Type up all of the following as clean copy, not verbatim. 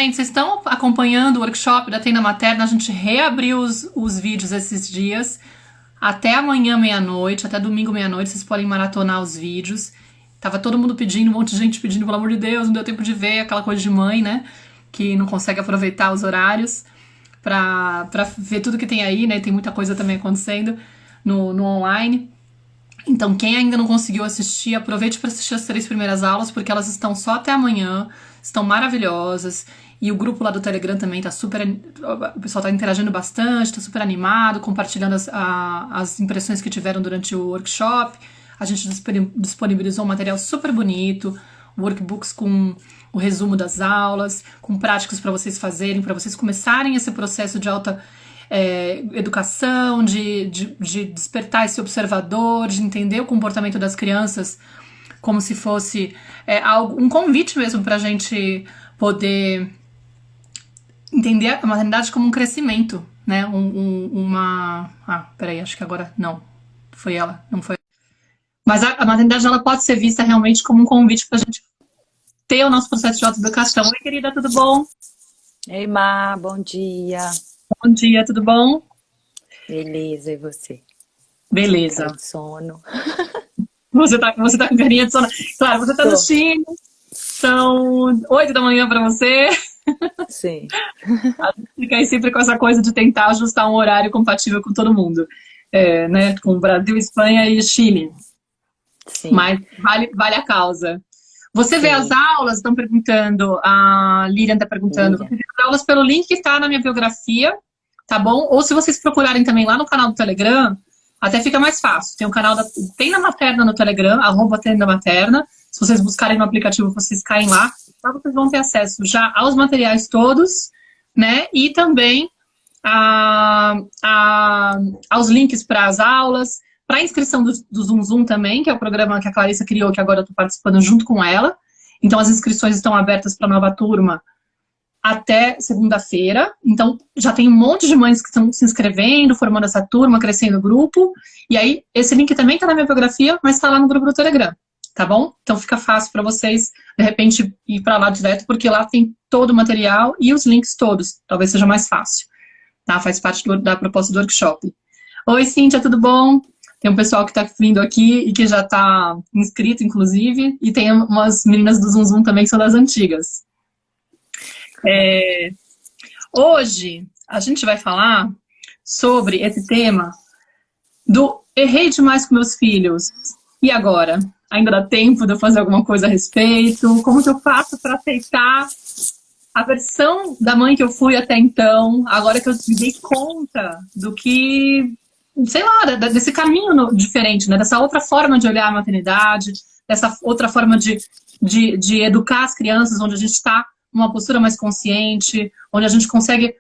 Gente, vocês estão acompanhando o workshop da Tenda Materna? A gente reabriu os vídeos esses dias. Até amanhã, meia-noite, até domingo, meia-noite, vocês podem maratonar os vídeos. Tava todo mundo pedindo, um monte de gente pedindo, pelo amor de Deus, não deu tempo de ver, aquela coisa de mãe, né? Que não consegue aproveitar os horários pra ver tudo que tem aí, né? Tem muita coisa também acontecendo no online. Então, quem ainda não conseguiu assistir, aproveite para assistir as 3 primeiras aulas, porque elas estão só até amanhã, estão maravilhosas. E o grupo lá do Telegram também tá super... O pessoal tá interagindo bastante, tá super animado, compartilhando as impressões que tiveram durante o workshop. A gente disponibilizou um material super bonito, workbooks com o resumo das aulas, com práticas para vocês fazerem, para vocês começarem esse processo de alta educação, de despertar esse observador, de entender o comportamento das crianças como se fosse um convite mesmo para a gente poder entender a maternidade como um crescimento, né? Peraí, acho que agora não. Foi ela, não foi. Mas a maternidade ela pode ser vista realmente como um convite para a gente ter o nosso processo de autoeducação. Oi, querida, tudo bom? Ei, Má, bom dia. Bom dia, tudo bom? Beleza, e você? Beleza. Tá de sono. Você tá com carinha de sono. Claro, você tá no Chile. São 8 da manhã para você. Sim. Fica aí sempre com essa coisa de tentar ajustar um horário compatível com todo mundo. Né? Com o Brasil, Espanha e Chile. Sim. Mas vale a causa. Você Sim. vê as aulas, estão perguntando, a Lilian está perguntando, você vê as aulas pelo link que está na minha biografia, tá bom? Ou se vocês procurarem também lá no canal do Telegram, até fica mais fácil. Tem o canal da Tenda Materna no Telegram, @Tenda Materna. Se vocês buscarem no aplicativo, vocês caem lá. Lá vocês vão ter acesso já aos materiais todos, né? E também aos links para as aulas, para a inscrição do Zoom Zoom também, que é o programa que a Clarissa criou, que agora eu estou participando junto com ela. Então, as inscrições estão abertas para a nova turma até segunda-feira. Então, já tem um monte de mães que estão se inscrevendo, formando essa turma, crescendo o grupo. E aí, esse link também está na minha biografia, mas está lá no grupo do Telegram, tá bom? Então, fica fácil para vocês, de repente, ir para lá direto, porque lá tem todo o material e os links todos. Talvez seja mais fácil, tá? Faz parte da proposta do workshop. Oi, Cíntia, tudo bom? Tem um pessoal que está vindo aqui e que já está inscrito, inclusive, e tem umas meninas do Zoom Zoom também que são das antigas. Hoje, a gente vai falar sobre esse tema do errei demais com meus filhos. E agora? Ainda dá tempo de eu fazer alguma coisa a respeito? Como que eu faço para aceitar a versão da mãe que eu fui até então, agora que eu me dei conta do que... sei lá, desse caminho diferente, né? Dessa outra forma de olhar a maternidade, dessa outra forma de educar as crianças, onde a gente está numa postura mais consciente, onde a gente consegue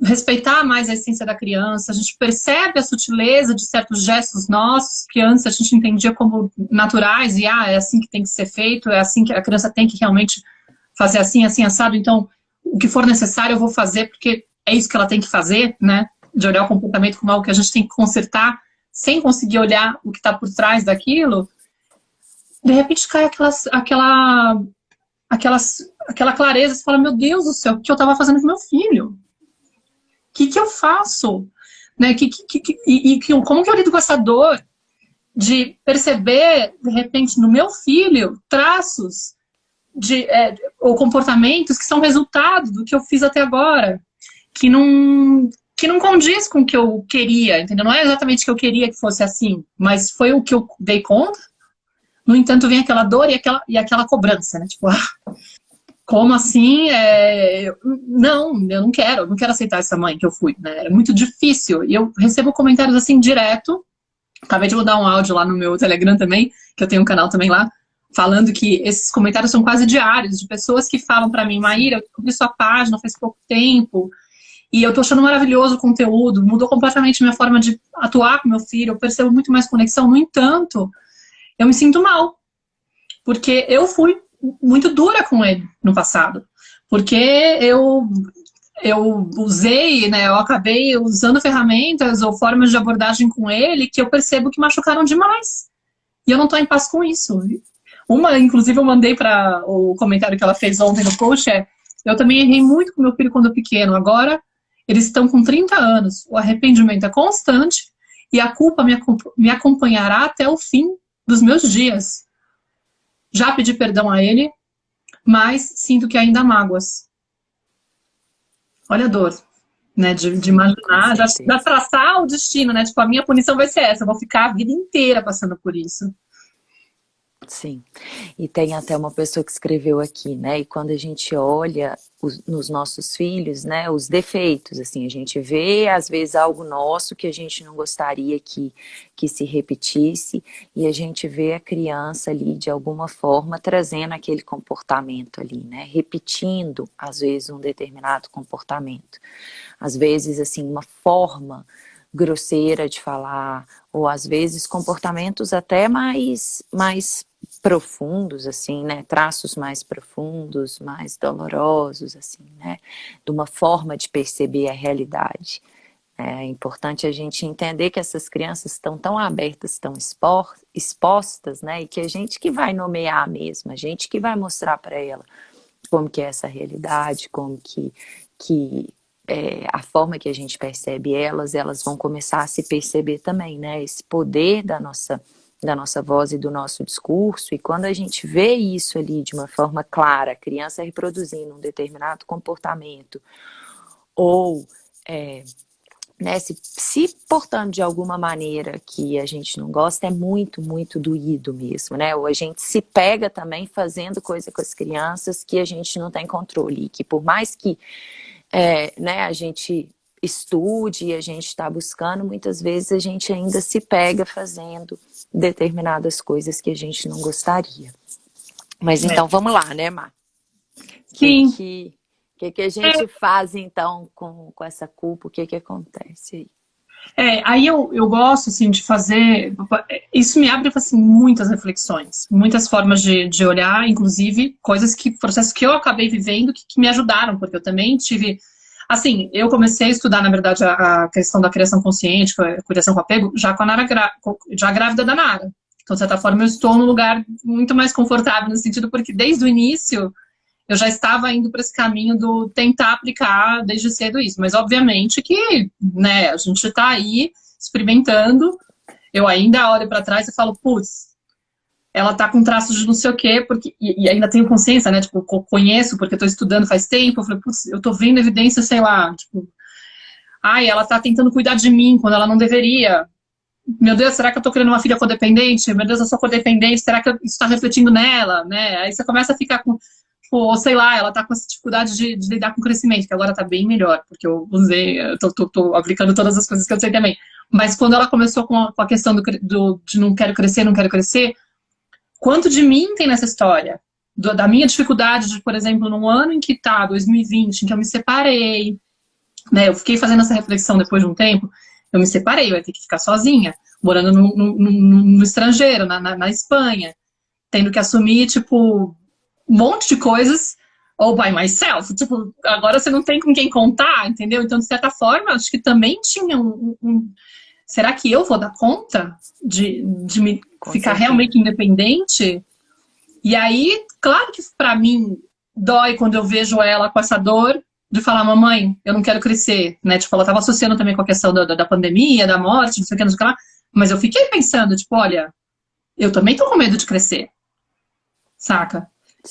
respeitar mais a essência da criança, a gente percebe a sutileza de certos gestos nossos, que antes a gente entendia como naturais, e é assim que tem que ser feito, é assim que a criança tem que realmente fazer assim, assim, assado, então o que for necessário eu vou fazer, porque é isso que ela tem que fazer, né? De olhar o comportamento como algo que a gente tem que consertar, sem conseguir olhar o que está por trás daquilo, de repente cai aquela clareza, você fala, meu Deus do céu, o que eu estava fazendo com meu filho? O que eu faço? Né? Como que eu lido com essa dor de perceber, de repente, no meu filho, traços ou comportamentos que são resultado do que eu fiz até agora, que não condiz com o que eu queria, entendeu? Não é exatamente o que eu queria que fosse assim, mas foi o que eu dei conta. No entanto, vem aquela dor e aquela cobrança, né? Tipo, como assim? Não, eu não quero aceitar essa mãe que eu fui, né? É muito difícil. E eu recebo comentários assim direto. Acabei de mandar um áudio lá no meu Telegram também, que eu tenho um canal também lá, falando que esses comentários são quase diários, de pessoas que falam pra mim, Maíra, eu descobri sua página faz pouco tempo, e eu tô achando maravilhoso o conteúdo, mudou completamente minha forma de atuar com meu filho, eu percebo muito mais conexão. No entanto, eu me sinto mal, porque eu fui muito dura com ele no passado, porque eu usei, né, eu acabei usando ferramentas ou formas de abordagem com ele que eu percebo que machucaram demais, e eu não tô em paz com isso. Inclusive eu mandei para o comentário que ela fez ontem no post, Eu também errei muito com meu filho quando pequeno. Agora, eles estão com 30 anos. O arrependimento é constante e a culpa me acompanhará até o fim dos meus dias. Já pedi perdão a ele, mas sinto que ainda há mágoas. Olha a dor, né? De Sim, com imaginar, já certeza. traçar o destino, né? Tipo, a minha punição vai ser essa. Eu vou ficar a vida inteira passando por isso. Sim, e tem até uma pessoa que escreveu aqui, né? E quando a gente olha nos nossos filhos, né? Os defeitos, assim, a gente vê às vezes algo nosso que a gente não gostaria que se repetisse, e a gente vê a criança ali de alguma forma trazendo aquele comportamento ali, né? Repetindo às vezes um determinado comportamento, às vezes assim uma forma grosseira de falar, ou às vezes comportamentos até mais profundos, assim, né? Traços mais profundos, mais dolorosos, assim, né? De uma forma de perceber a realidade. É importante a gente entender que essas crianças estão tão abertas, tão expostas, né? E que a gente que vai nomear mesmo, a gente que vai mostrar para ela como que é essa realidade, como que a forma que a gente percebe elas vão começar a se perceber também, né? Esse poder da nossa voz e do nosso discurso, e quando a gente vê isso ali de uma forma clara, a criança reproduzindo um determinado comportamento, ou né, se portando de alguma maneira que a gente não gosta, é muito, muito doído mesmo, né? Ou a gente se pega também fazendo coisa com as crianças que a gente não tem controle, e que por mais que né, a gente estude e a gente está buscando, muitas vezes a gente ainda se pega fazendo determinadas coisas que a gente não gostaria. Mas então vamos lá, né, Má? O Sim. que a gente faz então com essa culpa? O que acontece aí? Aí eu gosto, assim, de fazer... Isso me abre, assim, muitas reflexões, muitas formas de olhar, inclusive processos que eu acabei vivendo que me ajudaram, porque eu também tive... Assim, eu comecei a estudar, na verdade, a questão da criação consciente, criação com apego, já com a Nara, já grávida da Nara. Então, de certa forma, eu estou num lugar muito mais confortável, no sentido porque desde o início eu já estava indo para esse caminho do tentar aplicar desde cedo isso. Mas, obviamente, que né, a gente está aí experimentando. Eu ainda olho para trás e falo, putz, ela tá com traços de não sei o quê, porque, e ainda tenho consciência, né? Tipo, conheço, porque estou estudando faz tempo. Eu falei, putz, eu tô vendo evidência, sei lá, tipo, ai, ela tá tentando cuidar de mim quando ela não deveria. Meu Deus, será que eu tô criando uma filha codependente? Meu Deus, eu sou codependente, será que isso tá refletindo nela, né? Aí você começa a ficar com, tipo, ou sei lá, ela tá com essa dificuldade de lidar com o crescimento, que agora tá bem melhor, porque eu usei, eu tô aplicando todas as coisas que eu sei também. Mas quando ela começou com a questão de não quero crescer, não quero crescer, quanto de mim tem nessa história? Da minha dificuldade de, por exemplo, num ano em que tá, 2020, em que eu me separei, né? Eu fiquei fazendo essa reflexão depois de um tempo, eu me separei, eu ia ter que ficar sozinha, morando no estrangeiro, na Espanha, tendo que assumir, tipo, um monte de coisas all by myself. Tipo, agora você não tem com quem contar, entendeu? Então, de certa forma, acho que também tinha será que eu vou dar conta de me Com ficar certeza. realmente independente? E aí, claro que pra mim dói quando eu vejo ela com essa dor de falar, mamãe, eu não quero crescer, né? Tipo, ela tava associando também com a questão da pandemia, da morte, não sei o que, não sei o que lá. Mas eu fiquei pensando, tipo, olha, eu também tô com medo de crescer, saca?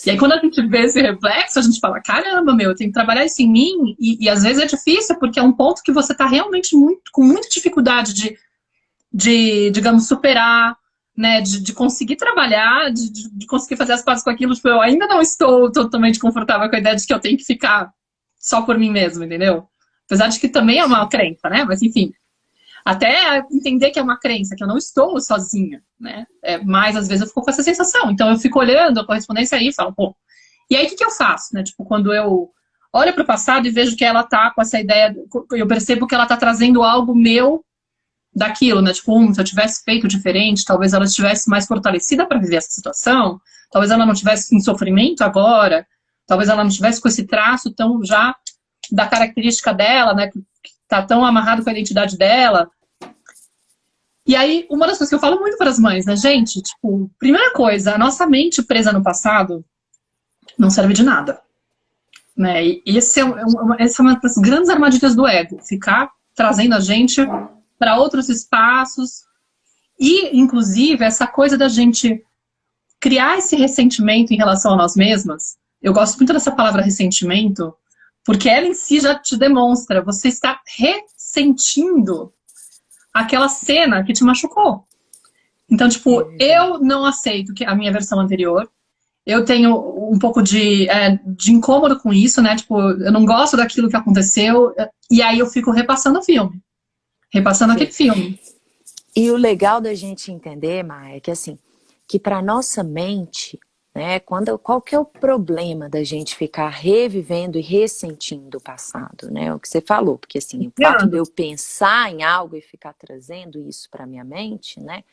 E aí, Sim. quando a gente vê esse reflexo, a gente fala, caramba, meu, eu tenho que trabalhar isso em mim. E às vezes é difícil, porque é um ponto que você tá realmente com muita dificuldade digamos, superar, né, de conseguir trabalhar, de conseguir fazer as pazes com aquilo. Tipo, eu ainda não estou totalmente confortável com a ideia de que eu tenho que ficar só por mim mesmo, entendeu? Apesar de que também é uma Sim. crença, né? Mas enfim, até entender que é uma crença, que eu não estou sozinha, né? Mas às vezes eu fico com essa sensação. Então eu fico olhando a correspondência aí e falo, pô. E aí o que eu faço, né? Tipo, quando eu olho para o passado e vejo que ela tá com essa ideia, eu percebo que ela tá trazendo algo meu daquilo, né? Tipo, se eu tivesse feito diferente, talvez ela estivesse mais fortalecida para viver essa situação, talvez ela não tivesse em sofrimento agora, talvez ela não tivesse com esse traço tão já da característica dela, né? Que tá tão amarrado com a identidade dela. E aí, uma das coisas que eu falo muito para as mães, né, gente? Tipo, primeira coisa, a nossa mente presa no passado não serve de nada. né? E essa é uma das grandes armadilhas do ego, ficar trazendo a gente para outros espaços e, inclusive, essa coisa da gente criar esse ressentimento em relação a nós mesmas. Eu gosto muito dessa palavra ressentimento, porque ela em si já te demonstra, você está ressentindo aquela cena que te machucou. Então, tipo, eu não aceito que a minha versão anterior. Eu tenho um pouco de incômodo com isso, né? Tipo, eu não gosto daquilo que aconteceu. E aí eu fico repassando o filme. Repassando aquele filme. E o legal da gente entender, Maia, é que assim, que para nossa mente, né, qual que é o problema da gente ficar revivendo e ressentindo o passado, né? O que você falou, porque assim, o fato de eu pensar em algo e ficar trazendo isso para minha mente, né?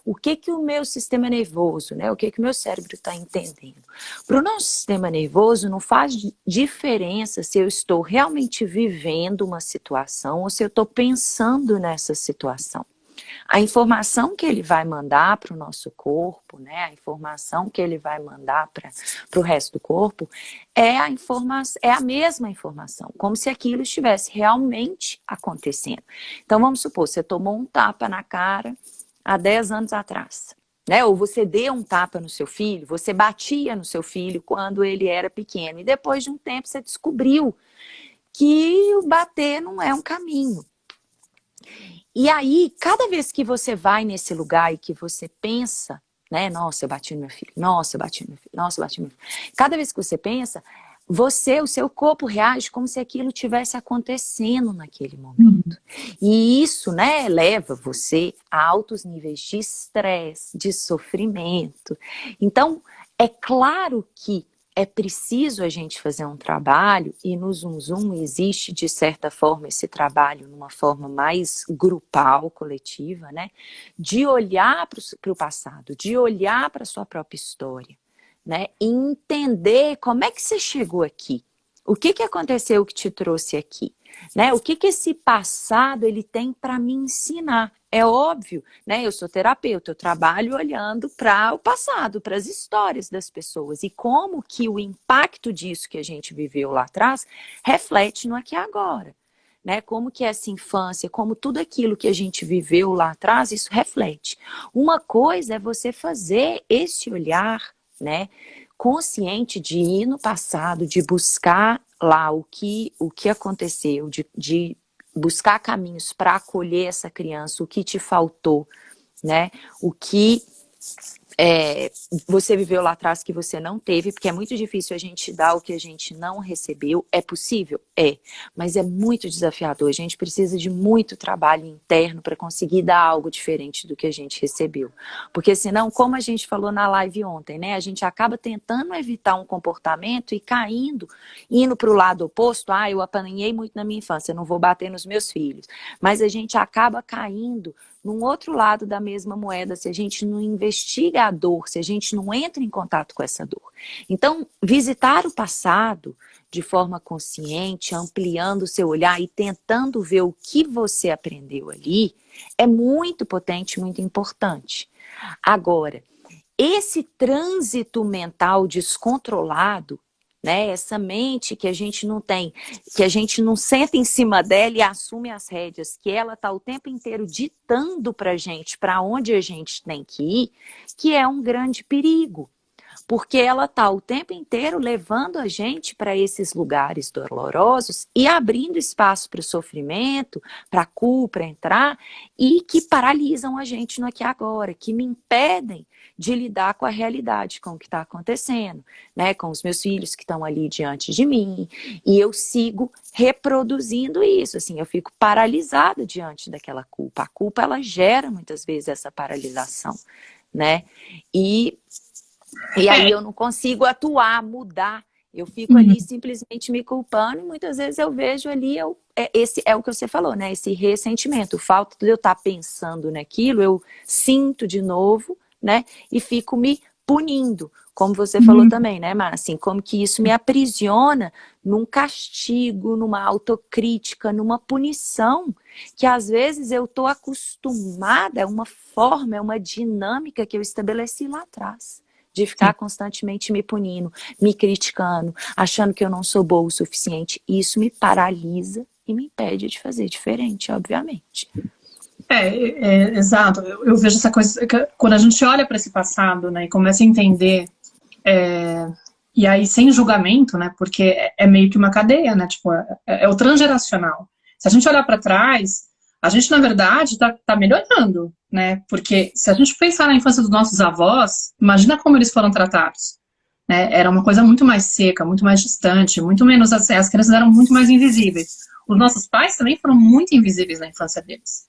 O que o meu sistema nervoso, né? O que o meu cérebro está entendendo? Para o nosso sistema nervoso não faz diferença se eu estou realmente vivendo uma situação ou se eu estou pensando nessa situação. A informação que ele vai mandar para o nosso corpo, né, a informação que ele vai mandar para o resto do corpo, é a mesma informação, como se aquilo estivesse realmente acontecendo. Então, vamos supor, você tomou um tapa na cara há 10 anos atrás, né? Ou você deu um tapa no seu filho, você batia no seu filho quando ele era pequeno, e depois de um tempo você descobriu que o bater não é um caminho. E aí, cada vez que você vai nesse lugar e que você pensa, né? Nossa, eu bati no meu filho, nossa, eu bati no meu filho, nossa, eu bati no meu filho. Cada vez que você pensa, o seu corpo reage como se aquilo tivesse acontecendo naquele momento. E isso, né, leva você a altos níveis de estresse, de sofrimento. Então, é claro que é preciso a gente fazer um trabalho, e no Zum Zum existe, de certa forma, esse trabalho numa forma mais grupal, coletiva, né? De olhar para o passado, de olhar para a sua própria história, né? E entender como é que você chegou aqui. O que aconteceu que te trouxe aqui? Né? O que esse passado ele tem para me ensinar? É óbvio, né? Eu sou terapeuta, eu trabalho olhando para o passado, para as histórias das pessoas e como que o impacto disso que a gente viveu lá atrás reflete no aqui e agora. Né? Como que essa infância, como tudo aquilo que a gente viveu lá atrás, isso reflete. Uma coisa é você fazer esse olhar, né, consciente de ir no passado, de buscar lá o que aconteceu, de buscar caminhos para acolher essa criança, o que te faltou, né? O que você viveu lá atrás que você não teve, porque é muito difícil a gente dar o que a gente não recebeu. É possível? É, mas é muito desafiador. A gente precisa de muito trabalho interno para conseguir dar algo diferente do que a gente recebeu. Porque senão, como a gente falou na live ontem, né, a gente acaba tentando evitar um comportamento e indo para o lado oposto. Eu apanhei muito na minha infância, eu não vou bater nos meus filhos. Mas a gente acaba caindo num outro lado da mesma moeda, se a gente não investiga a dor, se a gente não entra em contato com essa dor. Então, visitar o passado de forma consciente, ampliando o seu olhar e tentando ver o que você aprendeu ali, é muito potente, muito importante. Agora, esse trânsito mental descontrolado, né, essa mente que a gente não tem, que a gente não senta em cima dela e assume as rédeas, que ela está o tempo inteiro ditando para a gente para onde a gente tem que ir, que é um grande perigo. Porque ela está o tempo inteiro levando a gente para esses lugares dolorosos e abrindo espaço para o sofrimento, para a culpa entrar, e que paralisam a gente no aqui e agora, que me impedem de lidar com a realidade, com o que está acontecendo, né? Com os meus filhos que estão ali diante de mim, e eu sigo reproduzindo isso, assim, eu fico paralisada diante daquela culpa. A culpa, ela gera muitas vezes essa paralisação, né? E aí eu não consigo atuar, mudar. Eu fico ali simplesmente me culpando, e muitas vezes eu vejo ali, esse é o que você falou, né? Esse ressentimento, o fato de eu estar pensando naquilo, eu sinto de novo, né? E fico me punindo, como você falou também, né, Mar? Assim, como que isso me aprisiona num castigo, numa autocrítica, numa punição, que às vezes eu estou acostumada, é uma forma, é uma dinâmica que eu estabeleci lá atrás. de ficar constantemente me punindo, me criticando, achando que eu não sou boa o suficiente. Isso me paralisa e me impede de fazer diferente, obviamente. Exato. Eu vejo essa coisa, quando a gente olha para esse passado, né, e começa a entender, e aí sem julgamento, né, porque é meio que uma cadeia, né, tipo, é o transgeracional. Se a gente olhar para trás, a gente, na verdade, tá melhorando, né, porque se a gente pensar na infância dos nossos avós, imagina como eles foram tratados, né, era uma coisa muito mais seca, muito mais distante, muito menos, as crianças eram muito mais invisíveis. Os nossos pais também foram muito invisíveis na infância deles.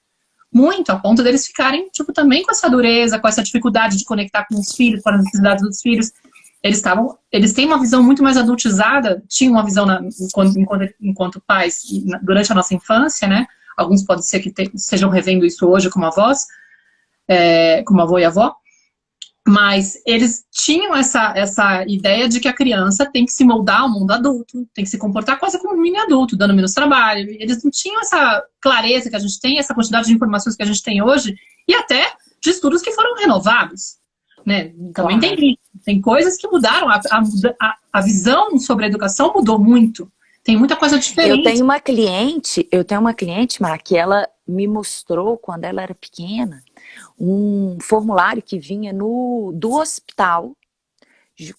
Muito, a ponto deles ficarem, tipo, também com essa dureza, com essa dificuldade de conectar com os filhos, com as necessidades dos filhos. Eles têm uma visão muito mais adultizada, tinham uma visão enquanto pais, durante a nossa infância, né? Alguns pode ser que estejam revendo isso hoje como avós, como avô e avó, mas eles tinham essa ideia de que a criança tem que se moldar ao mundo adulto, tem que se comportar quase como um mini adulto, dando menos trabalho. Eles não tinham essa clareza que a gente tem, essa quantidade de informações que a gente tem hoje, e até de estudos que foram renovados. Né? Também tem coisas que mudaram, a visão sobre a educação mudou muito. Tem muita coisa diferente. Eu tenho uma cliente, Mar, que ela me mostrou, quando ela era pequena, um formulário que vinha do hospital,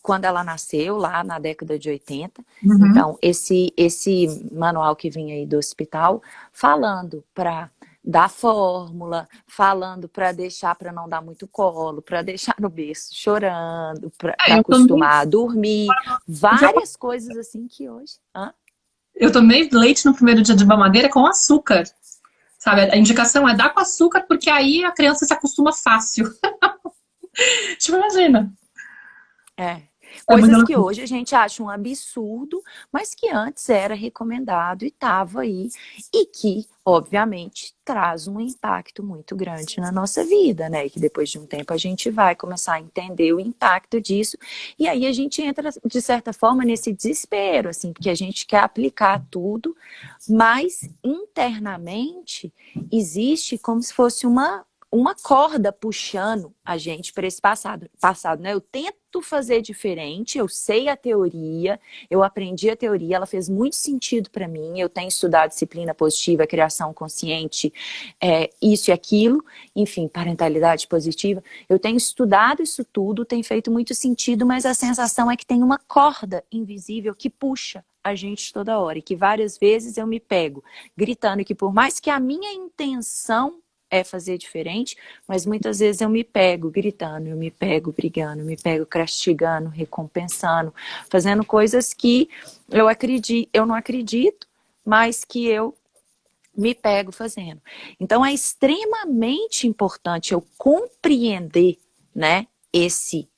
quando ela nasceu, lá na década de 80. Uhum. Então, esse manual que vinha aí do hospital, falando para dar fórmula, falando para deixar, para não dar muito colo, para deixar no berço chorando, para acostumar a dormir, várias coisas assim que hoje... Eu tomei leite no primeiro dia de mamadeira com açúcar. Sabe, a indicação é dar com açúcar, porque aí a criança se acostuma fácil. Tipo, imagina. Coisas que hoje a gente acha um absurdo, mas que antes era recomendado e estava aí. E que, obviamente, traz um impacto muito grande na nossa vida, né? E que depois de um tempo a gente vai começar a entender o impacto disso. E aí a gente entra, de certa forma, nesse desespero, assim, porque a gente quer aplicar tudo, mas internamente existe como se fosse uma corda puxando a gente para esse passado, né? Eu tento fazer diferente, eu sei a teoria, eu aprendi a teoria, ela fez muito sentido para mim, eu tenho estudado disciplina positiva, criação consciente, isso e aquilo, enfim, parentalidade positiva, eu tenho estudado isso tudo, tem feito muito sentido, mas a sensação é que tem uma corda invisível que puxa a gente toda hora, e que várias vezes eu me pego gritando que por mais que a minha intenção fazer diferente, mas muitas vezes eu me pego gritando, eu me pego brigando, eu me pego castigando, recompensando, fazendo coisas que eu não acredito, mas que eu me pego fazendo. Então é extremamente importante eu compreender, né, esse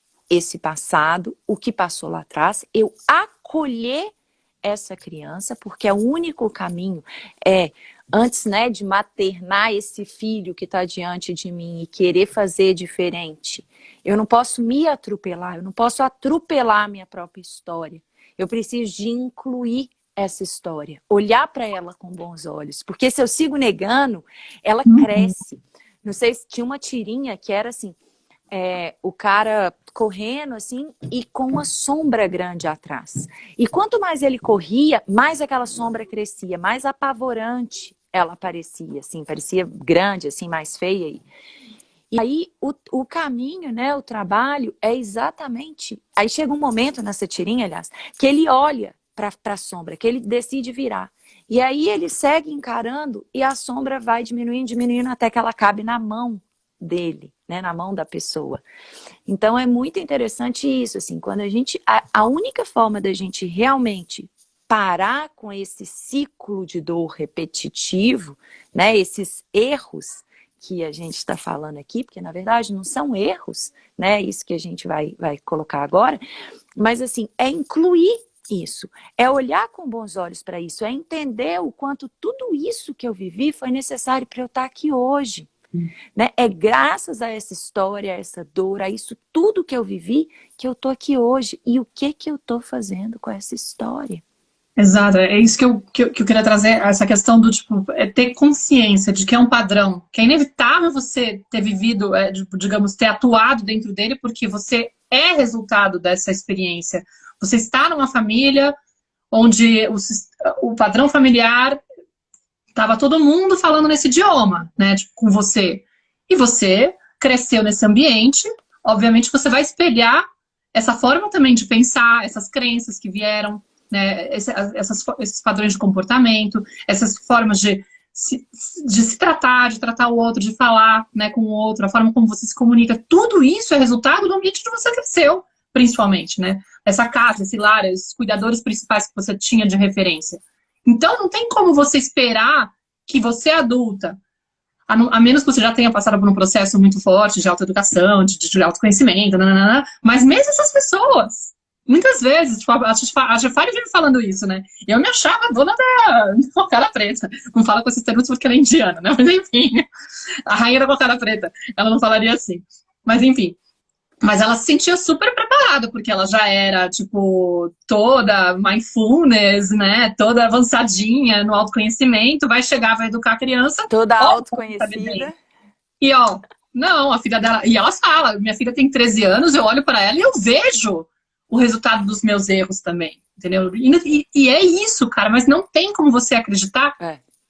passado, o que passou lá atrás, eu acolher essa criança, porque é o único caminho antes, né, de maternar esse filho que está diante de mim e querer fazer diferente, eu não posso me atropelar, eu não posso atropelar a minha própria história. Eu preciso de incluir essa história, olhar para ela com bons olhos, porque se eu sigo negando, ela cresce. Não sei se tinha uma tirinha que era assim, o cara correndo assim e com uma sombra grande atrás. E quanto mais ele corria, mais aquela sombra crescia, mais apavorante ela parecia, assim, parecia grande, assim, mais feia. E aí o caminho, né, o trabalho é exatamente... Aí chega um momento nessa tirinha, aliás, que ele olha para a sombra, que ele decide virar. E aí ele segue encarando e a sombra vai diminuindo, diminuindo até que ela cabe na mão dele, né, na mão da pessoa. Então é muito interessante isso, assim, quando a gente... A única forma da gente realmente parar com esse ciclo de dor repetitivo, né, esses erros que a gente está falando aqui, porque na verdade não são erros, né, isso que a gente vai colocar agora, mas assim, é incluir isso, é olhar com bons olhos para isso, é entender o quanto tudo isso que eu vivi foi necessário para eu estar aqui hoje. Né? É graças a essa história, a essa dor, a isso tudo que eu vivi, que eu tô aqui hoje. E o que eu tô fazendo com essa história? Exato, é isso que eu queria trazer, essa questão do tipo, ter consciência de que é um padrão, que é inevitável você ter vivido, digamos, ter atuado dentro dele, porque você é resultado dessa experiência. Você está numa família onde o padrão familiar estava todo mundo falando nesse idioma, né, tipo, com você. E você cresceu nesse ambiente, obviamente você vai espelhar essa forma também de pensar, essas crenças que vieram, né, esses padrões de comportamento, essas formas de se tratar, de tratar o outro, de falar, né, com o outro, a forma como você se comunica, tudo isso é resultado do ambiente que você cresceu, principalmente, né? Essa casa, esse lar, esses cuidadores principais que você tinha de referência. Então, não tem como você esperar que você adulta, a menos que você já tenha passado por um processo muito forte de autoeducação, de autoconhecimento, nananana, mas mesmo essas pessoas, muitas vezes, tipo, a Jafari vive falando isso, né? Eu me achava a dona da cocada preta. Não fala com esses termos porque ela é indiana, né? Mas enfim, a rainha da cocada preta. Ela não falaria assim. Mas enfim. Mas ela se sentia super preparada, porque ela já era, tipo, toda mindfulness, né? Toda avançadinha no autoconhecimento, vai chegar, vai educar a criança. Toda Ó, autoconhecida. e ó, não, a filha dela. E ela fala, minha filha tem 13 anos, eu olho para ela e eu vejo o resultado dos meus erros também, entendeu? E é isso, cara, mas não tem como você acreditar.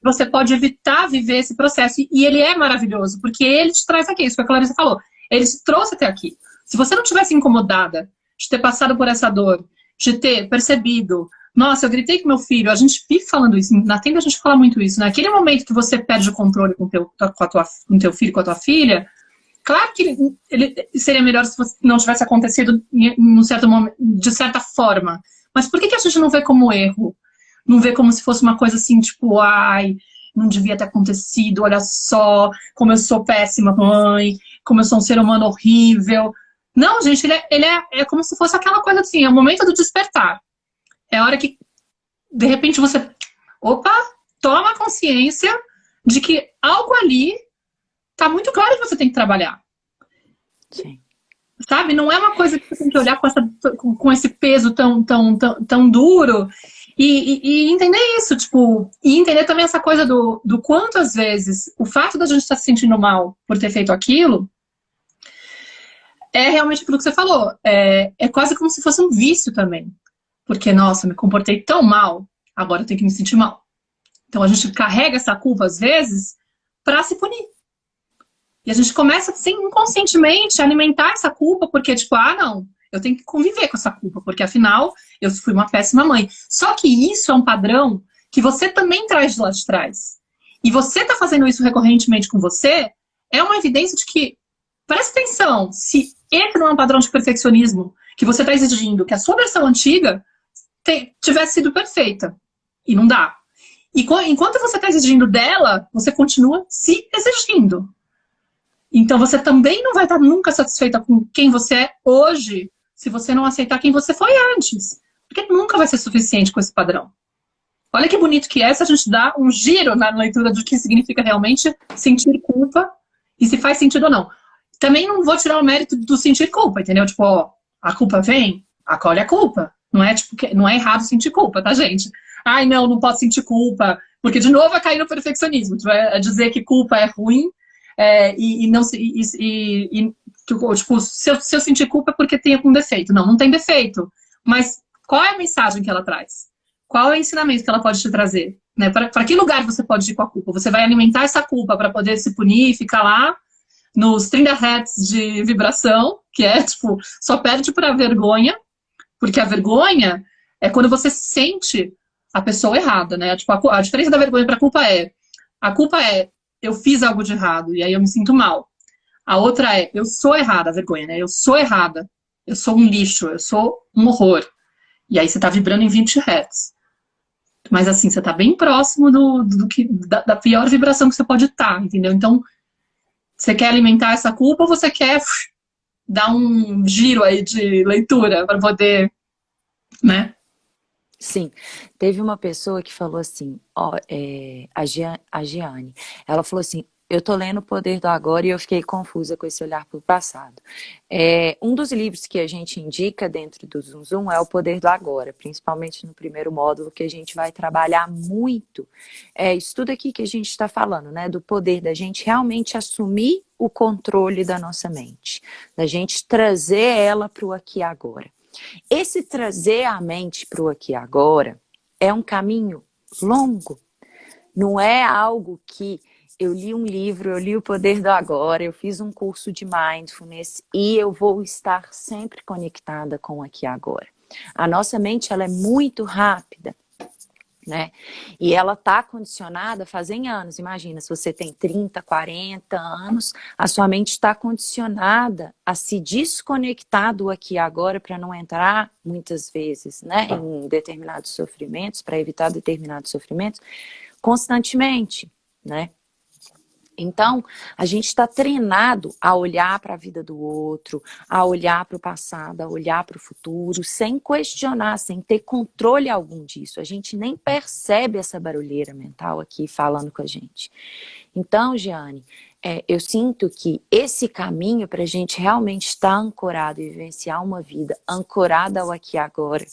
Você pode evitar viver esse processo. E ele é maravilhoso, porque ele te traz aqui, isso que a Clarissa falou. Ele te trouxe até aqui. Se você não tivesse incomodada de ter passado por essa dor, de ter percebido, nossa, eu gritei com meu filho, a gente vive falando isso, na tenda a gente fala muito isso, naquele momento que você perde o controle com o teu filho, com a tua filha, claro que ele seria melhor se não tivesse acontecido em um certo momento, de certa forma. Mas por que a gente não vê como erro? Não vê como se fosse uma coisa assim, tipo, ai, não devia ter acontecido, olha só, como eu sou péssima mãe, como eu sou um ser humano horrível. Não, gente, é como se fosse aquela coisa assim, é o momento do despertar. É a hora que, de repente, você, opa, toma consciência de que algo ali tá muito claro que você tem que trabalhar. Sim. Sabe? Não é uma coisa que você tem que olhar com esse peso tão duro e entender isso, tipo, e entender também essa coisa do quanto, às vezes, o fato da gente estar se sentindo mal por ter feito aquilo é realmente aquilo que você falou. É quase como se fosse um vício também. Porque, nossa, me comportei tão mal, agora eu tenho que me sentir mal. Então a gente carrega essa culpa, às vezes, para se punir. E a gente começa, assim, inconscientemente a alimentar essa culpa, porque, tipo, não, eu tenho que conviver com essa culpa, porque, afinal, eu fui uma péssima mãe. Só que isso é um padrão que você também traz de lá de trás. E você tá fazendo isso recorrentemente com você, é uma evidência de que, presta atenção, se esse não é um padrão de perfeccionismo que você está exigindo que a sua versão antiga tivesse sido perfeita. E não dá. E enquanto você está exigindo dela, você continua se exigindo. Então você também não vai estar nunca satisfeita com quem você é hoje, se você não aceitar quem você foi antes. Porque nunca vai ser suficiente com esse padrão. Olha que bonito que é se a gente dá um giro na leitura do que significa realmente sentir culpa e se faz sentido ou não. Também não vou tirar o mérito do sentir culpa, entendeu? Tipo, ó, a culpa vem, acolhe a culpa. Não é, tipo, não é errado sentir culpa, tá, gente? Ai, não posso sentir culpa, porque de novo vai cair no perfeccionismo. Tipo, dizer que culpa é ruim e não tipo, se eu sentir culpa é porque tem algum defeito. Não tem defeito. Mas qual é a mensagem que ela traz? Qual é o ensinamento que ela pode te trazer? Né? Para que lugar você pode ir com a culpa? Você vai alimentar essa culpa para poder se punir, ficar lá nos 30 Hz de vibração, que é, tipo, só perde para a vergonha, porque a vergonha é quando você sente a pessoa errada, né? Tipo, a diferença da vergonha para a culpa é, eu fiz algo de errado, e aí eu me sinto mal. A outra é, eu sou errada, a vergonha, né? Eu sou errada, eu sou um lixo, eu sou um horror. E aí você tá vibrando em 20 Hz. Mas assim, você tá bem próximo da pior vibração que você pode estar, entendeu? Então, você quer alimentar essa culpa ou você quer dar um giro aí de leitura para poder, né? Sim, teve uma pessoa que falou assim, ó, a Giane, ela falou assim, Eu tô lendo O Poder do Agora e eu fiquei confusa com esse olhar para o passado. Um dos livros que a gente indica dentro do Zum Zum é O Poder do Agora, principalmente no primeiro módulo, que a gente vai trabalhar muito. Isso tudo aqui que a gente está falando, né? Do poder da gente realmente assumir o controle da nossa mente, da gente trazer ela para o aqui e agora. Esse trazer a mente para o aqui e agora é um caminho longo. Não é algo que eu li um livro, eu li O Poder do Agora, eu fiz um curso de Mindfulness e eu vou estar sempre conectada com o aqui e agora. A nossa mente, ela é muito rápida, né? E ela está condicionada fazem anos. Imagina, se você tem 30, 40 anos, a sua mente está condicionada a se desconectar do aqui e agora para não entrar, muitas vezes, né, em determinados sofrimentos, para evitar determinados sofrimentos, constantemente, né? Então, a gente está treinado a olhar para a vida do outro, a olhar para o passado, a olhar para o futuro, sem questionar, sem ter controle algum disso. A gente nem percebe essa barulheira mental aqui falando com a gente. Então, Giane, eu sinto que esse caminho para a gente realmente estar ancorado e vivenciar uma vida ancorada ao aqui e agora,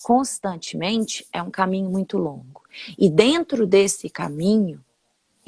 constantemente, é um caminho muito longo. E dentro desse caminho,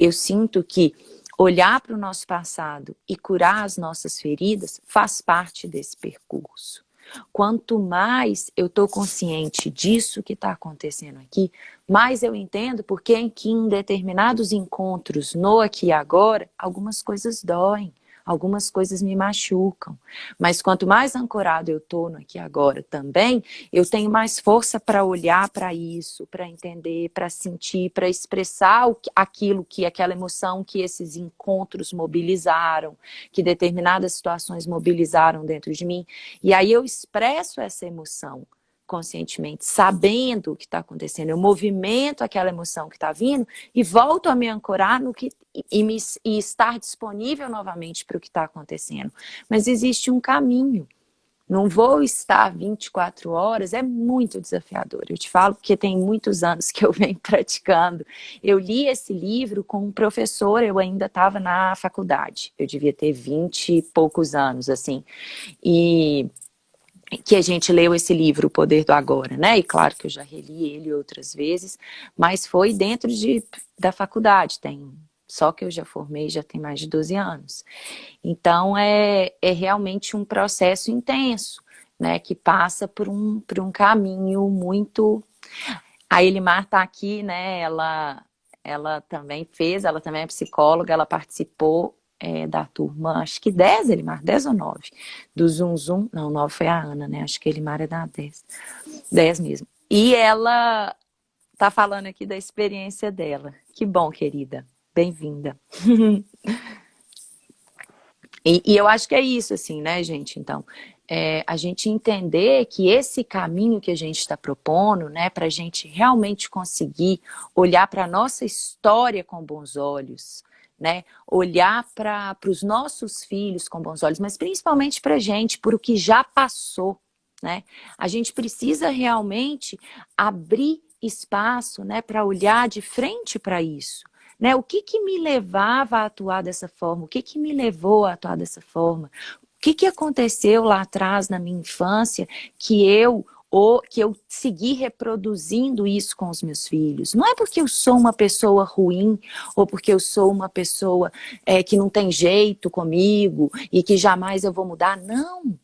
eu sinto que olhar para o nosso passado e curar as nossas feridas faz parte desse percurso. Quanto mais eu estou consciente disso que está acontecendo aqui, mais eu entendo porque em determinados encontros no aqui e agora, algumas coisas doem. Algumas coisas me machucam, mas quanto mais ancorado eu estou no aqui e agora também, eu tenho mais força para olhar para isso, para entender, para sentir, para expressar aquela emoção que esses encontros mobilizaram, que determinadas situações mobilizaram dentro de mim. E aí eu expresso essa emoção conscientemente, sabendo o que está acontecendo. Eu movimento aquela emoção que está vindo e volto a me ancorar no que e estar disponível novamente para o que está acontecendo. Mas existe um caminho. Não vou estar 24 horas, é muito desafiador. Eu te falo porque tem muitos anos que eu venho praticando. Eu li esse livro com um professor, eu ainda estava na faculdade. Eu devia ter 20 e poucos anos, assim. E que a gente leu esse livro, O Poder do Agora, né? E claro que eu já reli ele outras vezes, mas foi dentro da faculdade, só que eu já formei, já tem mais de 12 anos. Então, é realmente um processo intenso, né? Que passa por um caminho muito... A Elimar está aqui, né? Ela também é psicóloga, ela participou da turma, acho que 10, Elimar, 10 ou 9, do Zum Zum, não, 9 foi a Ana, né? Acho que Elimar é da 10, 10 mesmo. E ela tá falando aqui da experiência dela. Que bom, querida. Bem-vinda. E eu acho que é isso, assim, né, gente? Então, a gente entender que esse caminho que a gente está propondo, né, para a gente realmente conseguir olhar para a nossa história com bons olhos, né, olhar para os nossos filhos com bons olhos, mas principalmente para a gente, por o que já passou, né? A gente precisa realmente abrir espaço, né, para olhar de frente para isso. Né? O que me levava a atuar dessa forma? O que me levou a atuar dessa forma? O que aconteceu lá atrás na minha infância que eu segui reproduzindo isso com os meus filhos? Não é porque eu sou uma pessoa ruim ou porque eu sou uma pessoa que não tem jeito comigo e que jamais eu vou mudar. Não!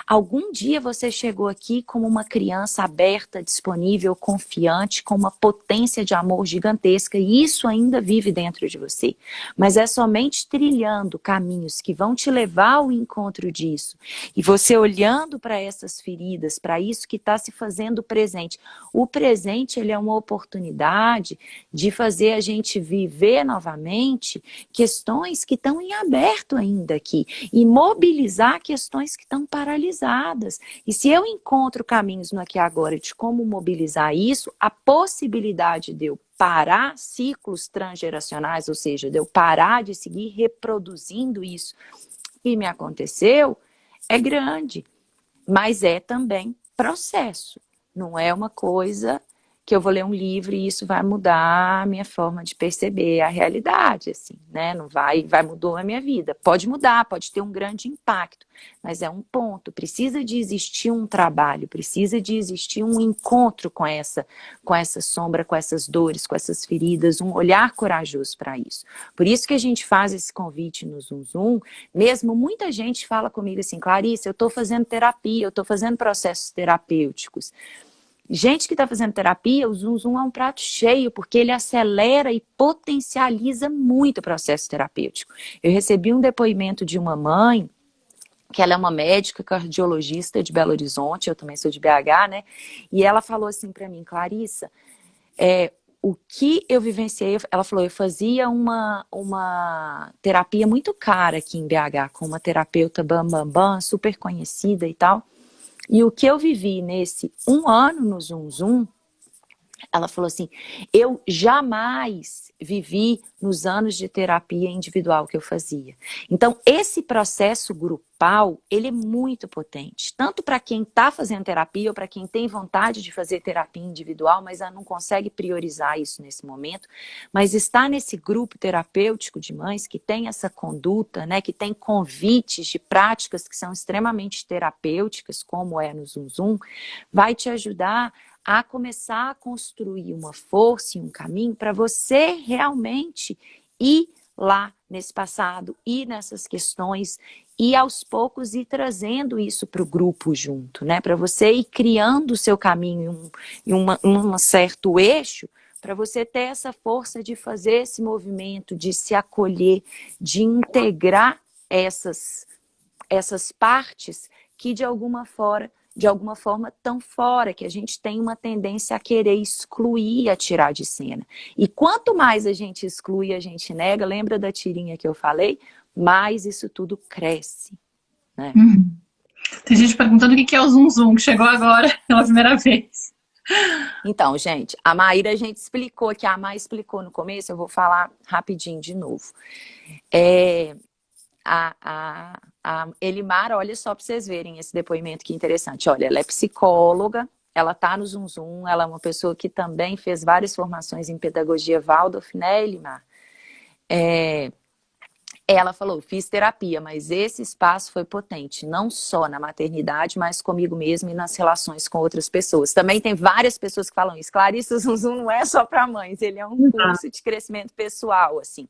Algum dia você chegou aqui como uma criança aberta, disponível, confiante, com uma potência de amor gigantesca, e isso ainda vive dentro de você. Mas é somente trilhando caminhos que vão te levar ao encontro disso, e você olhando para essas feridas, para isso que está se fazendo presente. O presente, ele é uma oportunidade de fazer a gente viver novamente questões que estão em aberto ainda aqui, e mobilizar questões que estão paralisadas. E se eu encontro caminhos no aqui e agora de como mobilizar isso, a possibilidade de eu parar ciclos transgeracionais, ou seja, de eu parar de seguir reproduzindo isso que me aconteceu, é grande. Mas é também processo. Não é uma coisa que eu vou ler um livro e isso vai mudar a minha forma de perceber a realidade, assim, né? Não vai mudar a minha vida. Pode mudar, pode ter um grande impacto, mas é um ponto. Precisa de existir um trabalho, precisa de existir um encontro com essa sombra, com essas dores, com essas feridas, um olhar corajoso para isso. Por isso que a gente faz esse convite no Zoom Zoom, mesmo muita gente fala comigo assim, Clarice, eu estou fazendo terapia, eu estou fazendo processos terapêuticos. Gente que está fazendo terapia, o Zoom Zoom é um prato cheio, porque ele acelera e potencializa muito o processo terapêutico. Eu recebi um depoimento de uma mãe, que ela é uma médica cardiologista de Belo Horizonte, eu também sou de BH, né? E ela falou assim para mim, Clarissa, o que eu vivenciei, ela falou, eu fazia uma terapia muito cara aqui em BH, com uma terapeuta bam, super conhecida e tal. E o que eu vivi nesse 1 ano no Zoom Zoom, ela falou assim, eu jamais vivi nos anos de terapia individual que eu fazia. Então, esse processo grupal, ele é muito potente. Tanto para quem está fazendo terapia ou para quem tem vontade de fazer terapia individual, mas não consegue priorizar isso nesse momento. Mas está nesse grupo terapêutico de mães que tem essa conduta, né, que tem convites de práticas que são extremamente terapêuticas, como é no Zoom Zoom, vai te ajudar a começar a construir uma força e um caminho para você realmente ir lá nesse passado, ir nessas questões e aos poucos ir trazendo isso para o grupo junto, né? Para você ir criando o seu caminho em um certo eixo, para você ter essa força de fazer esse movimento, de se acolher, de integrar essas partes que de alguma forma tão fora, que a gente tem uma tendência a querer excluir, a tirar de cena. E quanto mais a gente exclui, a gente nega, lembra da tirinha que eu falei? Mais isso tudo cresce, né? Tem gente perguntando o que é o Zoom Zoom, que chegou agora pela primeira vez. Então, gente, a Maíra a gente explicou, que a Mai explicou no começo, eu vou falar rapidinho de novo. A Elimara, olha só para vocês verem esse depoimento que interessante. Olha, ela é psicóloga, ela está no Zoom Zoom, ela é uma pessoa que também fez várias formações em pedagogia Waldorf, né, Elimar? Ela falou, fiz terapia, mas esse espaço foi potente, não só na maternidade, mas comigo mesma e nas relações com outras pessoas. Também tem várias pessoas que falam isso. Clarice, o Zoom Zoom não é só para mães, ele é um curso de crescimento pessoal, assim,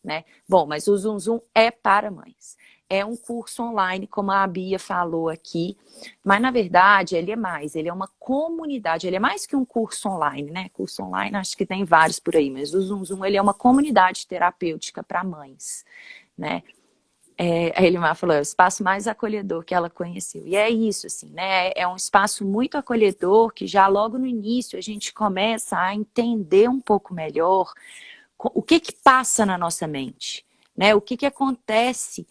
né? Bom, mas o Zoom Zoom é para mães. É um curso online, como a Bia falou aqui, mas na verdade ele é mais, ele é uma comunidade, ele é mais que um curso online, né? Curso online acho que tem vários por aí, mas o Zoom Zoom ele é uma comunidade terapêutica para mães, né? A Elimar falou, é o espaço mais acolhedor que ela conheceu. E é isso, assim, né? É um espaço muito acolhedor que já logo no início a gente começa a entender um pouco melhor o que passa na nossa mente, né? O que acontece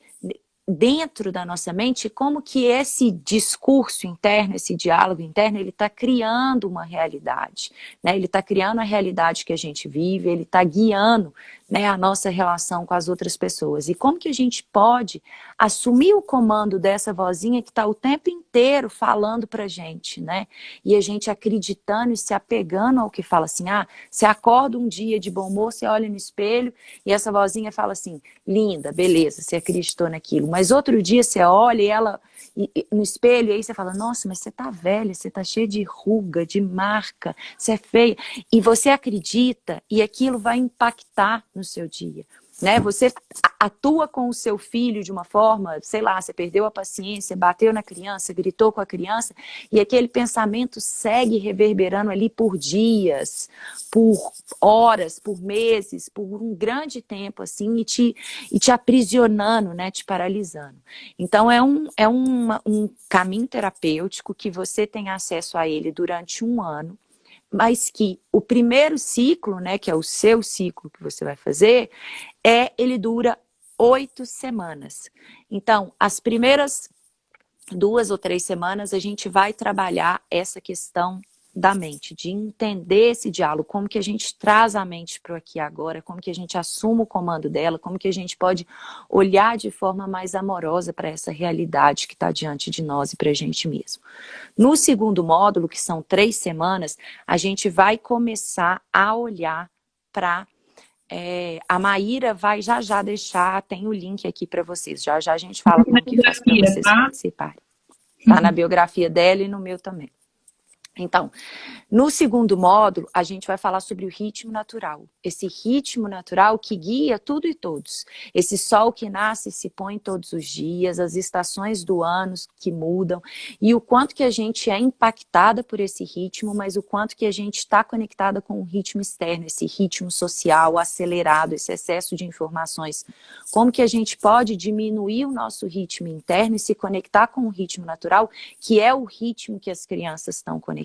dentro da nossa mente, como que esse discurso interno, esse diálogo interno, ele está criando uma realidade, né? Ele está criando a realidade que a gente vive, ele está guiando, né, a nossa relação com as outras pessoas. E como que a gente pode assumir o comando dessa vozinha que está o tempo inteiro falando pra gente, né? E a gente acreditando e se apegando ao que fala assim, você acorda um dia de bom humor, você olha no espelho e essa vozinha fala assim, linda, beleza, você acreditou naquilo. Mas outro dia você olha e ela no espelho e aí você fala, nossa, mas você tá velha, você tá cheia de ruga, de marca, você é feia. E você acredita e aquilo vai impactar no seu dia, né? Você atua com o seu filho de uma forma, sei lá, você perdeu a paciência, bateu na criança, gritou com a criança e aquele pensamento segue reverberando ali por dias, por horas, por meses, por um grande tempo assim e te aprisionando, né? Te paralisando. Então é um caminho terapêutico que você tem acesso a ele durante 1 ano, mas que o primeiro ciclo, né, que é o seu ciclo que você vai fazer, ele dura 8 semanas. Então, as primeiras 2 ou 3 semanas a gente vai trabalhar essa questão da mente, de entender esse diálogo, como que a gente traz a mente para o aqui e agora, como que a gente assume o comando dela, como que a gente pode olhar de forma mais amorosa para essa realidade que está diante de nós e para a gente mesmo. No segundo módulo, que são 3 semanas, a gente vai começar a olhar para... a Maíra vai já deixar, tem o link aqui para vocês, já a gente fala como que faz para vocês participarem. Tá na biografia dela e no meu também. Então, no segundo módulo, a gente vai falar sobre o ritmo natural. Esse ritmo natural que guia tudo e todos. Esse sol que nasce e se põe todos os dias, as estações do ano que mudam, e o quanto que a gente é impactada por esse ritmo, mas o quanto que a gente está conectada com o ritmo externo, esse ritmo social acelerado, esse excesso de informações. Como que a gente pode diminuir o nosso ritmo interno e se conectar com o ritmo natural, que é o ritmo que as crianças estão conectadas.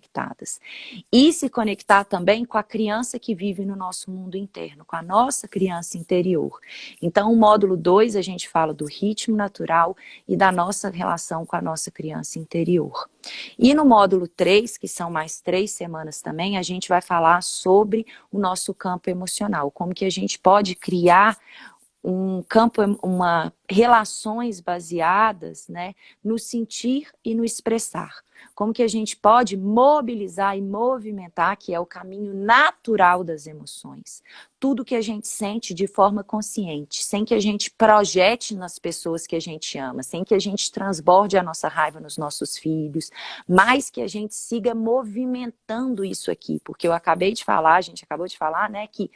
E se conectar também com a criança que vive no nosso mundo interno, com a nossa criança interior. Então, o módulo 2, a gente fala do ritmo natural e da nossa relação com a nossa criança interior. E no módulo 3, que são mais 3 semanas também, a gente vai falar sobre o nosso campo emocional, como que a gente pode criar um campo, relações baseadas, né, no sentir e no expressar. Como que a gente pode mobilizar e movimentar, que é o caminho natural das emoções. Tudo que a gente sente de forma consciente, sem que a gente projete nas pessoas que a gente ama, sem que a gente transborde a nossa raiva nos nossos filhos, mas que a gente siga movimentando isso aqui. Porque eu acabei de falar, a gente acabou de falar, né, que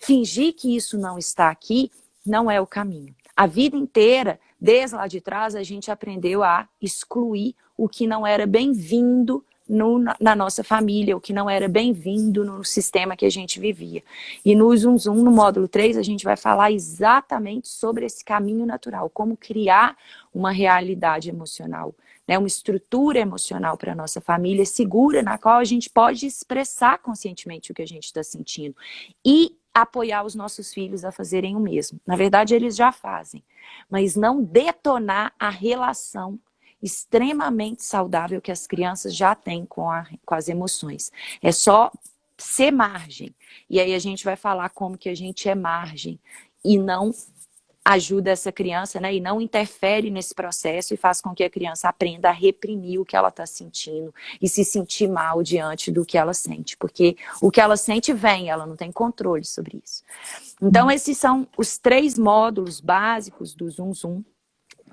fingir que isso não está aqui não é o caminho. A vida inteira, desde lá de trás, a gente aprendeu a excluir o que não era bem-vindo na nossa família, o que não era bem-vindo no sistema que a gente vivia. E no Zoom Zoom, no módulo 3, a gente vai falar exatamente sobre esse caminho natural, como criar uma realidade emocional, né, uma estrutura emocional para a nossa família segura, na qual a gente pode expressar conscientemente o que a gente está sentindo. E apoiar os nossos filhos a fazerem o mesmo. Na verdade, eles já fazem. Mas não detonar a relação extremamente saudável que as crianças já têm com as emoções. É só ser margem. E aí a gente vai falar como que a gente é margem e não ajuda essa criança, né, e não interfere nesse processo e faz com que a criança aprenda a reprimir o que ela está sentindo e se sentir mal diante do que ela sente, porque o que ela sente vem, ela não tem controle sobre isso. Então, esses são os 3 módulos básicos do Zoom Zoom,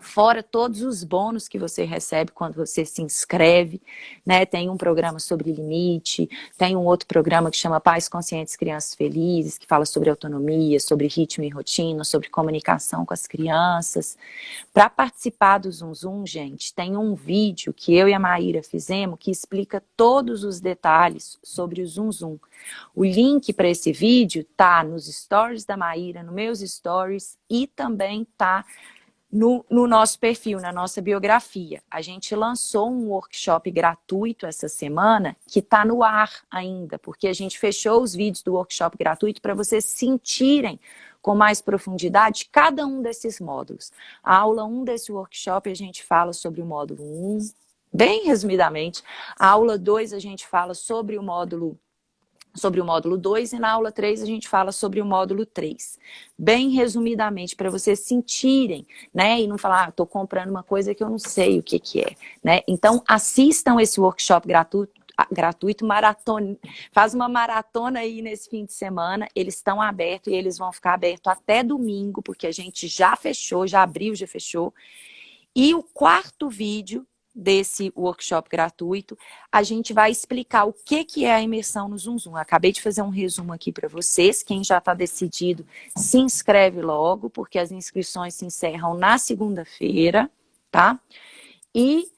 fora todos os bônus que você recebe quando você se inscreve, né? Tem um programa sobre limite, tem um outro programa que chama Pais Conscientes, Crianças Felizes, que fala sobre autonomia, sobre ritmo e rotina, sobre comunicação com as crianças. Para participar do Zoom Zoom, gente, tem um vídeo que eu e a Maíra fizemos que explica todos os detalhes sobre o Zoom Zoom. O link para esse vídeo tá nos stories da Maíra, nos meus stories, e também tá no nosso perfil, na nossa biografia. A gente lançou um workshop gratuito essa semana que está no ar ainda, porque a gente fechou os vídeos do workshop gratuito para vocês sentirem com mais profundidade cada um desses módulos. A aula 1 desse workshop a gente fala sobre o módulo 1, bem resumidamente. A aula 2 a gente fala sobre o módulo 2 e na aula 3 a gente fala sobre o módulo 3. Bem resumidamente, para vocês sentirem, né? E não falar, estou comprando uma coisa que eu não sei o que é, né? Então, assistam esse workshop gratuito, maratona, faz uma maratona aí nesse fim de semana. Eles estão abertos e eles vão ficar abertos até domingo, porque a gente já fechou, já abriu, já fechou. E o 4º vídeo desse workshop gratuito, a gente vai explicar o que é a imersão no Zoom Zoom. Acabei de fazer um resumo aqui para vocês. Quem já está decidido, se inscreve logo, porque as inscrições se encerram na segunda-feira, tá? E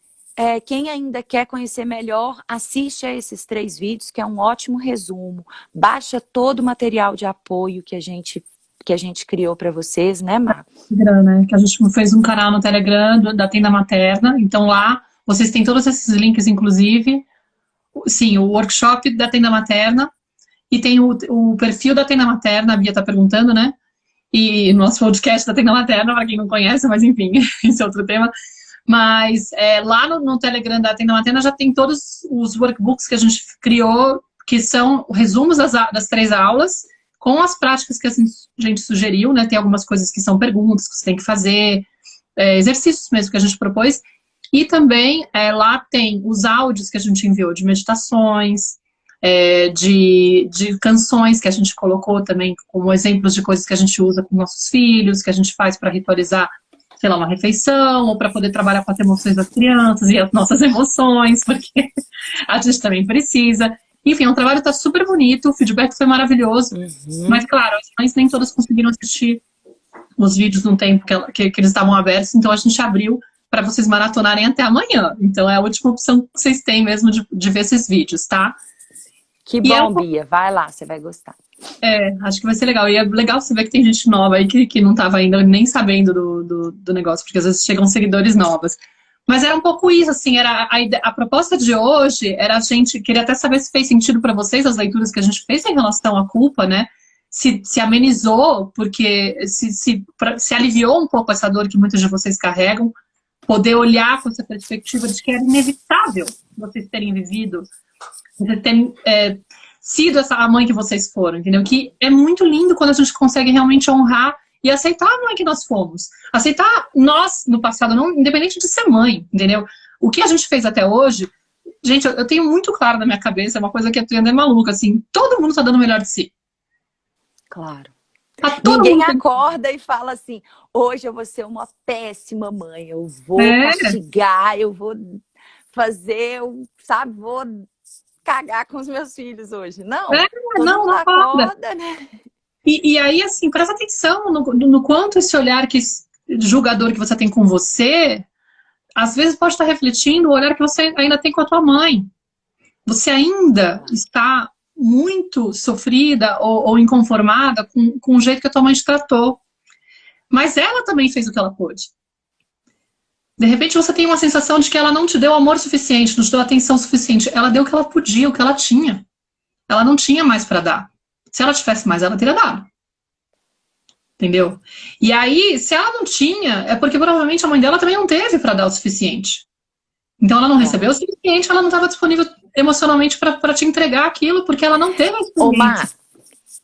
quem ainda quer conhecer melhor, assiste a esses 3 vídeos, que é um ótimo resumo. Baixa todo o material de apoio que a gente criou para vocês, né, Mar? Né? Que a gente fez um canal no Telegram da Tenda Materna, então lá vocês têm todos esses links, inclusive, sim, o workshop da Tenda Materna, e tem o perfil da Tenda Materna, a Bia está perguntando, né? E nosso podcast da Tenda Materna, para quem não conhece, mas enfim, esse é outro tema. Mas lá no Telegram da Atenda Materna já tem todos os workbooks que a gente criou, que são resumos das 3 aulas, com as práticas que a gente sugeriu, né? Tem algumas coisas que são perguntas que você tem que fazer, exercícios mesmo que a gente propôs. E também lá tem os áudios que a gente enviou de meditações, de canções que a gente colocou também como exemplos de coisas que a gente usa com nossos filhos, que a gente faz para ritualizar, sei lá, uma refeição, ou para poder trabalhar com as emoções das crianças e as nossas emoções, porque a gente também precisa. Enfim, o trabalho está super bonito, o feedback foi maravilhoso, mas claro, as mães nem todas conseguiram assistir os vídeos no tempo que eles estavam abertos, então a gente abriu para vocês maratonarem até amanhã. Então é a última opção que vocês têm mesmo de ver esses vídeos, tá? Que bom, Bia. Vai lá, você vai gostar. Acho que vai ser legal. E é legal você ver que tem gente nova aí que não estava ainda nem sabendo do negócio, porque às vezes chegam seguidores novos. Mas era um pouco isso, assim, era a proposta de hoje era a gente, queria até saber se fez sentido para vocês as leituras que a gente fez em relação à culpa, né? Se amenizou, porque se aliviou um pouco essa dor que muitos de vocês carregam, poder olhar com essa perspectiva de que era inevitável vocês terem vivido, vocês terem sido a mãe que vocês foram, entendeu? Que é muito lindo quando a gente consegue realmente honrar e aceitar a mãe que nós fomos. Aceitar nós no passado, não, independente de ser mãe, entendeu? O que a gente fez até hoje, gente, eu tenho muito claro na minha cabeça, é uma coisa que a Tuiana é maluca, assim, todo mundo tá dando o melhor de si. Claro. Tá Ninguém acorda e fala assim, hoje eu vou ser uma péssima mãe, eu vou castigar, eu vou fazer, sabe, vou cagar com os meus filhos hoje. Não, todo mundo acorda, né? E aí, assim, presta atenção no quanto esse olhar julgador que você tem com você, às vezes pode estar refletindo o olhar que você ainda tem com a tua mãe. Você ainda está muito sofrida ou inconformada com o jeito que a tua mãe te tratou. Mas ela também fez o que ela pôde. De repente você tem uma sensação de que ela não te deu amor suficiente, não te deu atenção suficiente. Ela deu o que ela podia, o que ela tinha. Ela não tinha mais para dar. Se ela tivesse mais, ela teria dado. Entendeu? E aí, se ela não tinha, é porque provavelmente a mãe dela também não teve para dar o suficiente. Então ela não recebeu o suficiente, ela não estava disponível emocionalmente para te entregar aquilo, porque ela não teve a experiência.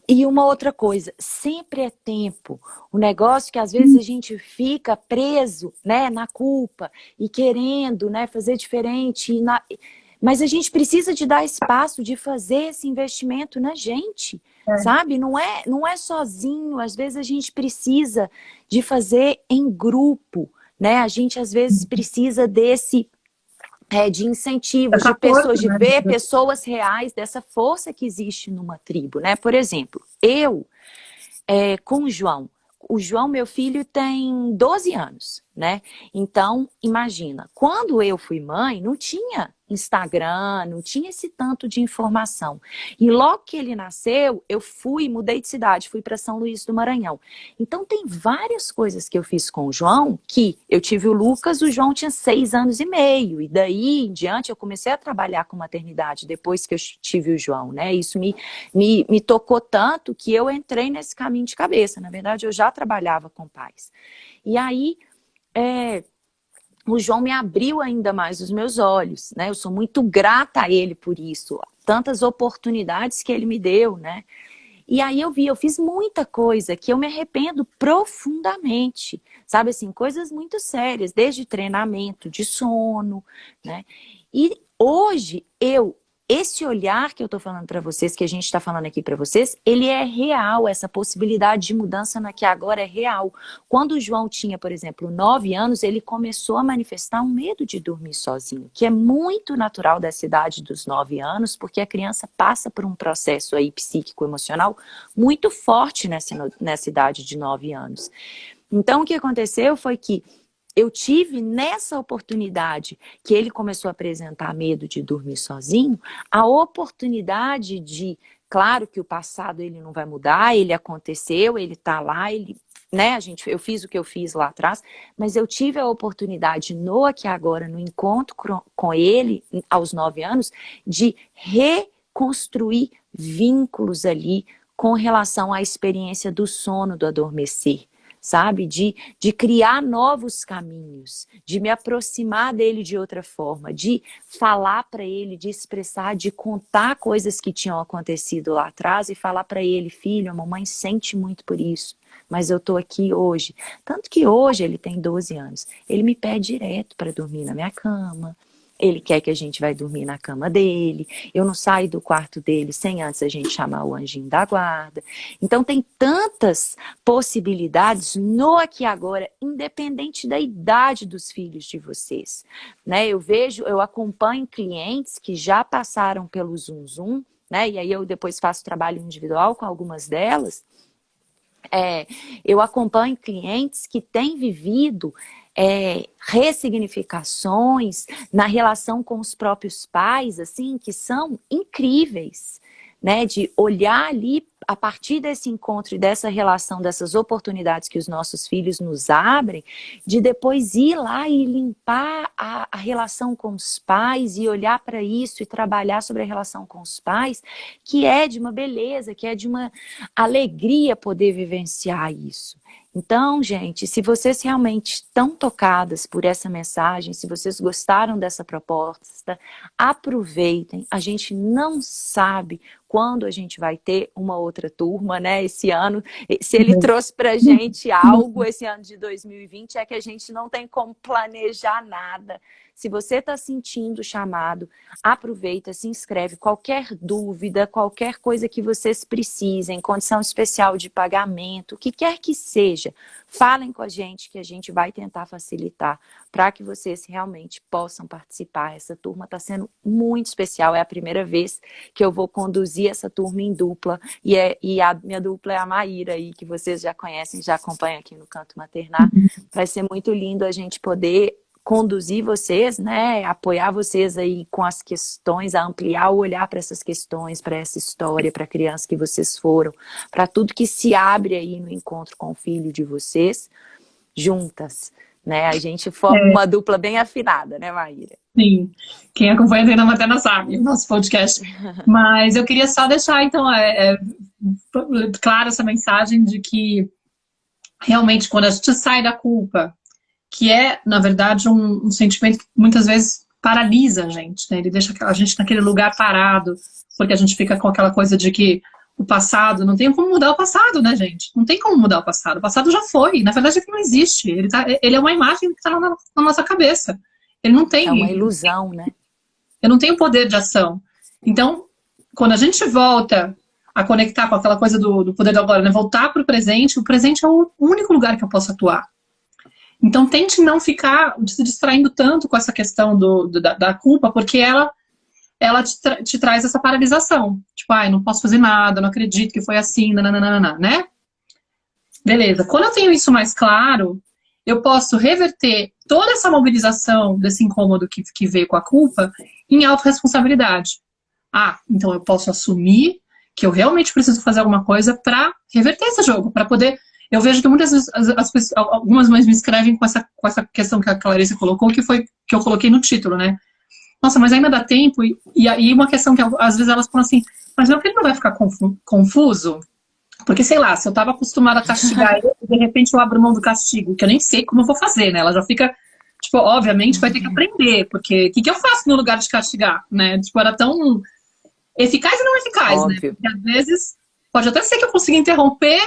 E uma outra coisa, sempre é tempo. O negócio que às vezes a gente fica preso, né, na culpa e querendo, né, fazer diferente. Mas a gente precisa de dar espaço de fazer esse investimento na gente, sabe? Não é sozinho. Às vezes a gente precisa de fazer em grupo, né? A gente às vezes precisa de incentivos, de pessoas, de ver pessoas reais, dessa força que existe numa tribo, né? Por exemplo, eu com o João, meu filho, tem 12 anos, né? Então, imagina, quando eu fui mãe, não tinha Instagram, não tinha esse tanto de informação. E logo que ele nasceu, eu mudei de cidade, fui para São Luís do Maranhão. Então, tem várias coisas que eu fiz com o João, que eu tive o Lucas, o João tinha 6 anos e meio, e daí em diante eu comecei a trabalhar com maternidade depois que eu tive o João, né? Isso me tocou tanto que eu entrei nesse caminho de cabeça. Na verdade, eu já trabalhava com pais. E aí, o João me abriu ainda mais os meus olhos, né? Eu sou muito grata a ele por isso, tantas oportunidades que ele me deu, né? E aí eu fiz muita coisa que eu me arrependo profundamente, sabe assim, coisas muito sérias, desde treinamento de sono, né? E hoje esse olhar que eu tô falando para vocês, que a gente tá falando aqui para vocês, ele é real, essa possibilidade de mudança que agora é real. Quando o João tinha, por exemplo, 9 anos, ele começou a manifestar um medo de dormir sozinho, que é muito natural dessa idade dos 9 anos, porque a criança passa por um processo aí psíquico-emocional muito forte nessa idade de 9 anos. Então, o que aconteceu foi que eu tive nessa oportunidade que ele começou a apresentar medo de dormir sozinho, a oportunidade de, claro que o passado ele não vai mudar, ele aconteceu, ele tá lá, né, eu fiz o que eu fiz lá atrás, mas eu tive a oportunidade aqui agora, no encontro com ele, aos 9 anos, de reconstruir vínculos ali com relação à experiência do sono, do adormecer. sabe? De criar novos caminhos, de me aproximar dele de outra forma, de falar para ele, de expressar, de contar coisas que tinham acontecido lá atrás e falar para ele, filho, a mamãe sente muito por isso, mas eu tô aqui hoje. Tanto que hoje ele tem 12 anos, ele me pede direto para dormir na minha cama. Ele quer que a gente vai dormir na cama dele. Eu não saio do quarto dele sem antes a gente chamar o anjinho da guarda. Então tem tantas possibilidades no aqui e agora, independente da idade dos filhos de vocês. Né? Eu acompanho clientes que já passaram pelo Zum Zum, né? E aí eu depois faço trabalho individual com algumas delas. Eu acompanho clientes que têm vivido ressignificações na relação com os próprios pais, assim, que são incríveis, né? De olhar ali, a partir desse encontro e dessa relação, dessas oportunidades que os nossos filhos nos abrem, de depois ir lá e limpar a relação com os pais e olhar para isso e trabalhar sobre a relação com os pais, que é de uma beleza, que é de uma alegria poder vivenciar isso. Então, gente, se vocês realmente estão tocadas por essa mensagem, se vocês gostaram dessa proposta, aproveitem. A gente não sabe quando a gente vai ter uma outra turma, né? Esse ano, se ele trouxe pra gente algo, esse ano de 2020, é que a gente não tem como planejar nada. Se você está sentindo o chamado, aproveita, se inscreve. Qualquer dúvida, qualquer coisa que vocês precisem, condição especial de pagamento, o que quer que seja, falem com a gente que a gente vai tentar facilitar para que vocês realmente possam participar. Essa turma está sendo muito especial, é a primeira vez que eu vou conduzir essa turma em dupla e a minha dupla é a Maíra, aí, que vocês já conhecem, já acompanham aqui no Canto Maternar. Vai ser muito lindo a gente poder conduzir vocês, né, apoiar vocês aí com as questões, a ampliar o olhar para essas questões, para essa história, para a criança que vocês foram, para tudo que se abre aí no encontro com o filho de vocês, juntas, né, a gente forma uma dupla bem afinada, né, Maíra? Sim, quem acompanha a Treina Materna sabe, o nosso podcast. Mas eu queria só deixar, então, claro essa mensagem de que realmente quando a gente sai da culpa, que é, na verdade, um sentimento que muitas vezes paralisa a gente, né? Ele deixa a gente naquele lugar parado, porque a gente fica com aquela coisa de que o passado, não tem como mudar o passado, né, gente? Não tem como mudar o passado já foi, na verdade ele não existe, ele é uma imagem que está na nossa cabeça, ele não tem... É uma ilusão, né? Eu não tenho poder de ação. Então, quando a gente volta a conectar com aquela coisa do poder do agora, né? Voltar para o presente é o único lugar que eu posso atuar. Então, tente não ficar se distraindo tanto com essa questão da culpa, porque ela te traz essa paralisação. Tipo, ai, não posso fazer nada, não acredito que foi assim, nananana, né? Beleza. Quando eu tenho isso mais claro, eu posso reverter toda essa mobilização desse incômodo que veio com a culpa em autorresponsabilidade. Ah, então eu posso assumir que eu realmente preciso fazer alguma coisa para reverter esse jogo, para poder... Eu vejo que muitas vezes algumas mães me escrevem com essa questão que a Clarissa colocou, que foi que eu coloquei no título, né? Nossa, mas ainda dá tempo. E aí uma questão que às vezes elas falam assim, mas meu filho não vai ficar confuso? Porque, sei lá, se eu estava acostumada a castigar ele, de repente eu abro mão do castigo, que eu nem sei como eu vou fazer, né? Ela já fica, tipo, obviamente vai ter que aprender, porque o que eu faço no lugar de castigar, né? Tipo, era tão eficaz e não eficaz, Óbvio. né? Porque às vezes... Pode até ser que eu consiga interromper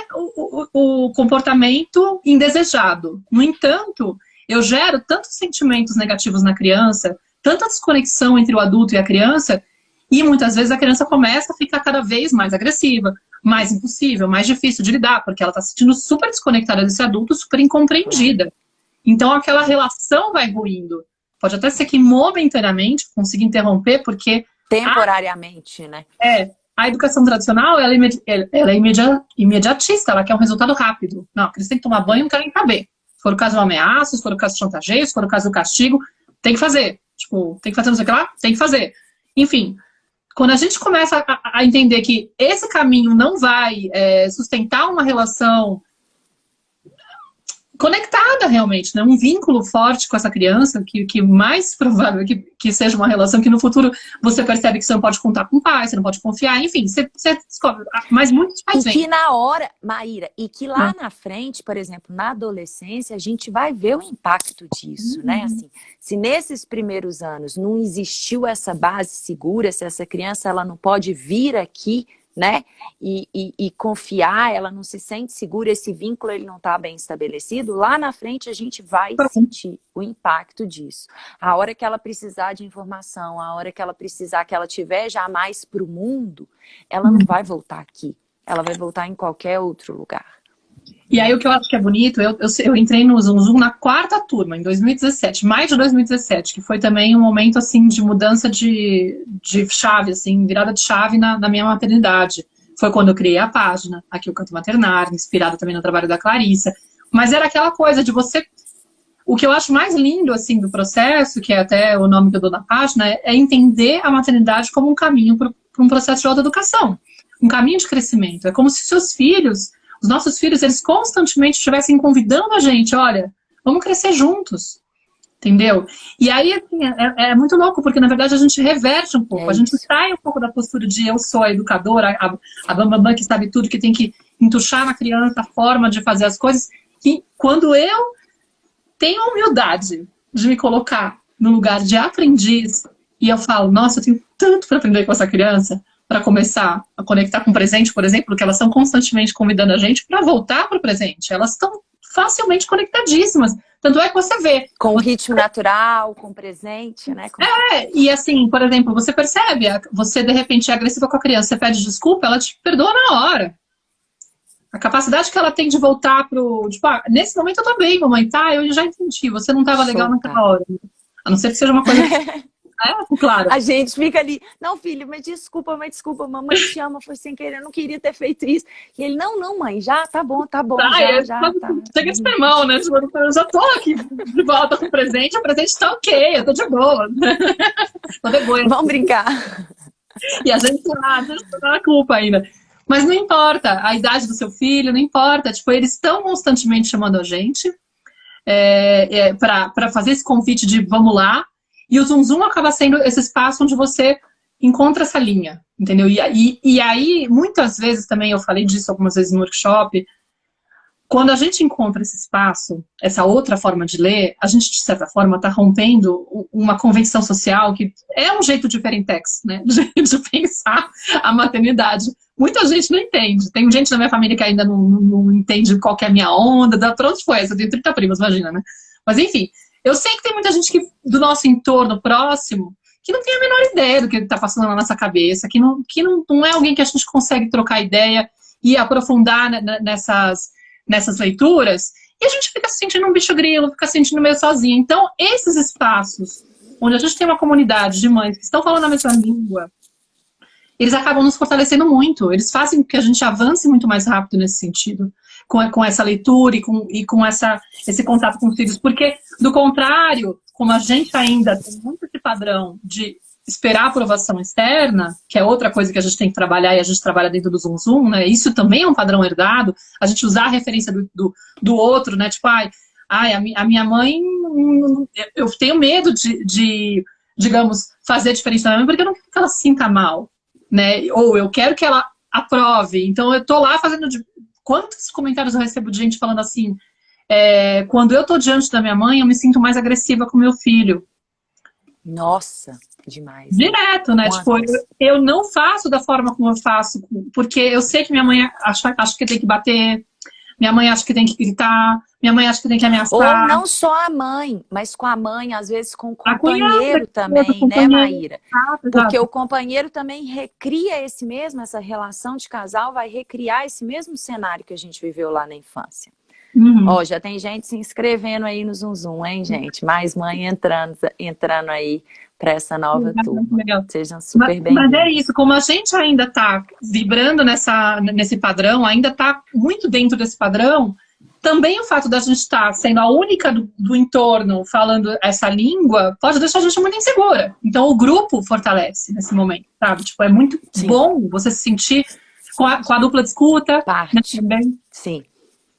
o comportamento indesejado. No entanto, eu gero tantos sentimentos negativos na criança, tanta desconexão entre o adulto e a criança, e muitas vezes a criança começa a ficar cada vez mais agressiva, mais impossível, mais difícil de lidar, porque ela está se sentindo super desconectada desse adulto, super incompreendida. Então aquela relação vai ruindo. Pode até ser que momentaneamente eu consiga interromper, porque... Temporariamente, né? A educação tradicional, ela é imediatista, ela quer um resultado rápido. Não, eles têm que tomar banho e não querem saber. Se for o caso do ameaça, se for o caso do chantageio, se for o caso do castigo, tem que fazer. Tipo, tem que fazer não sei o que lá, tem que fazer. Enfim, quando a gente começa a entender que esse caminho não vai sustentar uma relação conectada realmente, né? Um vínculo forte com essa criança, que mais provável que seja uma relação que no futuro você percebe que você não pode contar com o pai, você não pode confiar, enfim, você descobre. Mas muitos pais vêm. E que na hora, Maíra, e que lá na frente, por exemplo, na adolescência, a gente vai ver o impacto disso, né? Assim, se nesses primeiros anos não existiu essa base segura, se essa criança ela não pode vir aqui, né? E confiar, ela não se sente segura, esse vínculo ele não está bem estabelecido, lá na frente a gente vai sentir o impacto disso. A hora que ela precisar de informação, a hora que ela precisar, que ela tiver já mais para o mundo, ela não vai voltar aqui, ela vai voltar em qualquer outro lugar. E aí o que eu acho que é bonito, eu entrei no Zum Zum na 4ª turma, em 2017, maio de 2017, que foi também um momento, assim, de mudança de chave, assim, virada de chave na minha maternidade. Foi quando eu criei a página, aqui o Canto Maternar, inspirada também no trabalho da Clarissa. Mas era aquela coisa de você... O que eu acho mais lindo, assim, do processo, que é até o nome que eu dou na página, é entender a maternidade como um caminho para um processo de autoeducação, um caminho de crescimento. É como se seus filhos... Os nossos filhos, eles constantemente estivessem convidando a gente, olha, vamos crescer juntos, entendeu? E aí, assim, é muito louco, porque na verdade a gente reverte um pouco, a gente sai um pouco da postura de eu sou a educadora, a bambambam que sabe tudo, que tem que entuchar na criança a forma de fazer as coisas, que quando eu tenho a humildade de me colocar no lugar de aprendiz, e eu falo, nossa, eu tenho tanto para aprender com essa criança, para começar a conectar com o presente, por exemplo, que elas estão constantemente convidando a gente para voltar para o presente. Elas estão facilmente conectadíssimas. Tanto é que você vê. Com o ritmo natural, com o presente, né? E assim, por exemplo, você percebe, você de repente é agressiva com a criança, você pede desculpa, ela te perdoa na hora. A capacidade que ela tem de voltar pro... Tipo, nesse momento eu tô bem, mamãe, tá? Eu já entendi, você não estava legal naquela hora. A não ser que seja uma coisa... claro. A gente fica ali, não, filho, mas desculpa, mamãe te ama, foi sem querer, eu não queria ter feito isso. E ele, não, mãe, já, tá bom, tá. Chega de sermão, né? Eu já tô aqui de volta com o presente tá ok, eu tô de boa. Tô de boa. Vamos brincar. E a gente tá na culpa ainda. Mas não importa, a idade do seu filho, não importa. Tipo, eles estão constantemente chamando a gente pra fazer esse convite de vamos lá. E o Zum Zum acaba sendo esse espaço onde você encontra essa linha, entendeu? E aí, muitas vezes também, eu falei disso algumas vezes no workshop, quando a gente encontra esse espaço, essa outra forma de ler, a gente, de certa forma, está rompendo uma convenção social que é um jeito diferentex, né? De pensar a maternidade. Muita gente não entende. Tem gente na minha família que ainda não entende qual que é a minha onda. Pra onde foi essa? Eu tenho 30 primas, imagina, né? Mas, enfim... Eu sei que tem muita gente do nosso entorno próximo que não tem a menor ideia do que está passando na nossa cabeça, que não é alguém que a gente consegue trocar ideia e aprofundar nessas leituras, e a gente fica se sentindo um bicho grilo, fica se sentindo meio sozinho. Então, esses espaços onde a gente tem uma comunidade de mães que estão falando a mesma língua, eles acabam nos fortalecendo muito, eles fazem com que a gente avance muito mais rápido nesse sentido. Com essa leitura e com esse contato com os filhos. Porque, do contrário, como a gente ainda tem muito esse padrão de esperar a aprovação externa, que é outra coisa que a gente tem que trabalhar e a gente trabalha dentro do Zum Zum, né? Isso também é um padrão herdado, a gente usar a referência do outro, né? Tipo, a minha mãe, eu tenho medo de, digamos, fazer diferente da minha mãe porque eu não quero que ela se sinta mal, né? Ou eu quero que ela aprove, então eu tô lá fazendo... Quantos comentários eu recebo de gente falando assim, quando eu tô diante da minha mãe, eu me sinto mais agressiva com meu filho. Nossa, demais. Direto, né? Tipo, eu não faço da forma como eu faço, porque eu sei que minha mãe acha que tem que bater, minha mãe acha que tem que gritar, minha mãe acha que tem que ameaçar. Ou não só a mãe, mas com a mãe, às vezes com o companheiro também, né, Maíra? Porque o companheiro também recria essa relação de casal, vai recriar esse mesmo cenário que a gente viveu lá na infância. Ó, já tem gente se inscrevendo aí no Zum Zum, hein, gente? Mais mãe entrando aí para essa nova turma. Legal. Sejam super bem-vindos. Mas é isso, como a gente ainda está vibrando nesse padrão, ainda está muito dentro desse padrão, também o fato da gente estar sendo a única do entorno falando essa língua pode deixar a gente muito insegura. Então o grupo fortalece nesse momento, sabe? Tipo, é muito bom você se sentir com a dupla de escuta. Parte. Né? Sim.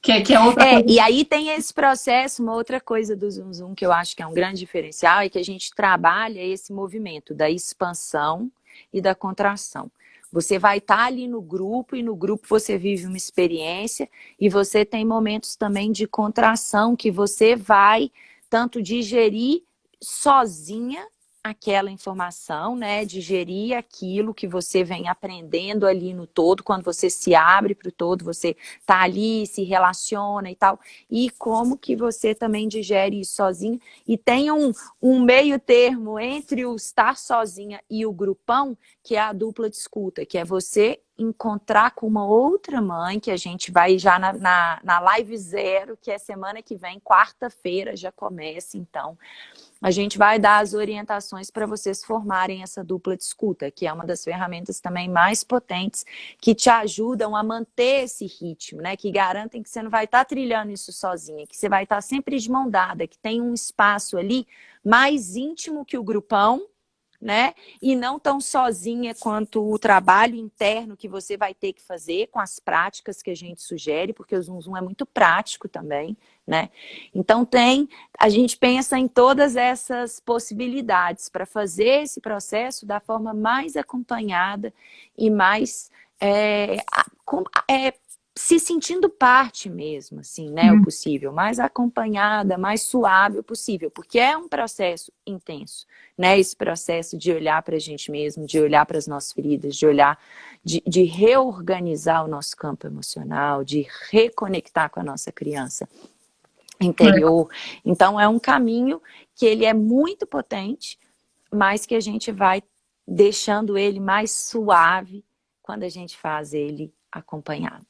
que é outra coisa. E aí tem esse processo, uma outra coisa do Zoom Zoom que eu acho que é um grande diferencial, é que a gente trabalha esse movimento da expansão e da contração. Você vai estar ali no grupo, e no grupo você vive uma experiência, e você tem momentos também de contração, que você vai tanto digerir sozinha aquela informação, né? Digerir aquilo que você vem aprendendo ali no todo, quando você se abre para o todo, você tá ali, se relaciona e tal. E como que você também digere isso sozinho. E tem um meio termo entre o estar sozinha e o grupão, que é a dupla de escuta, que é você encontrar com uma outra mãe, que a gente vai já na live 0, que é semana que vem, quarta-feira já começa, então. A gente vai dar as orientações para vocês formarem essa dupla de escuta, que é uma das ferramentas também mais potentes, que te ajudam a manter esse ritmo, né? Que garantem que você não vai estar trilhando isso sozinha, que você vai estar sempre de mão dada, que tem um espaço ali mais íntimo que o grupão, né? E não tão sozinha quanto o trabalho interno que você vai ter que fazer com as práticas que a gente sugere, porque o Zoom Zoom é muito prático também, né? Então a gente pensa em todas essas possibilidades para fazer esse processo da forma mais acompanhada e mais se sentindo parte mesmo, assim, né, o possível, mais acompanhada, mais suave o possível, porque é um processo intenso, né, esse processo de olhar para a gente mesmo, de olhar para as nossas feridas, de olhar, de reorganizar o nosso campo emocional, de reconectar com a nossa criança interior. Então é um caminho que ele é muito potente, mas que a gente vai deixando ele mais suave quando a gente faz ele acompanhado.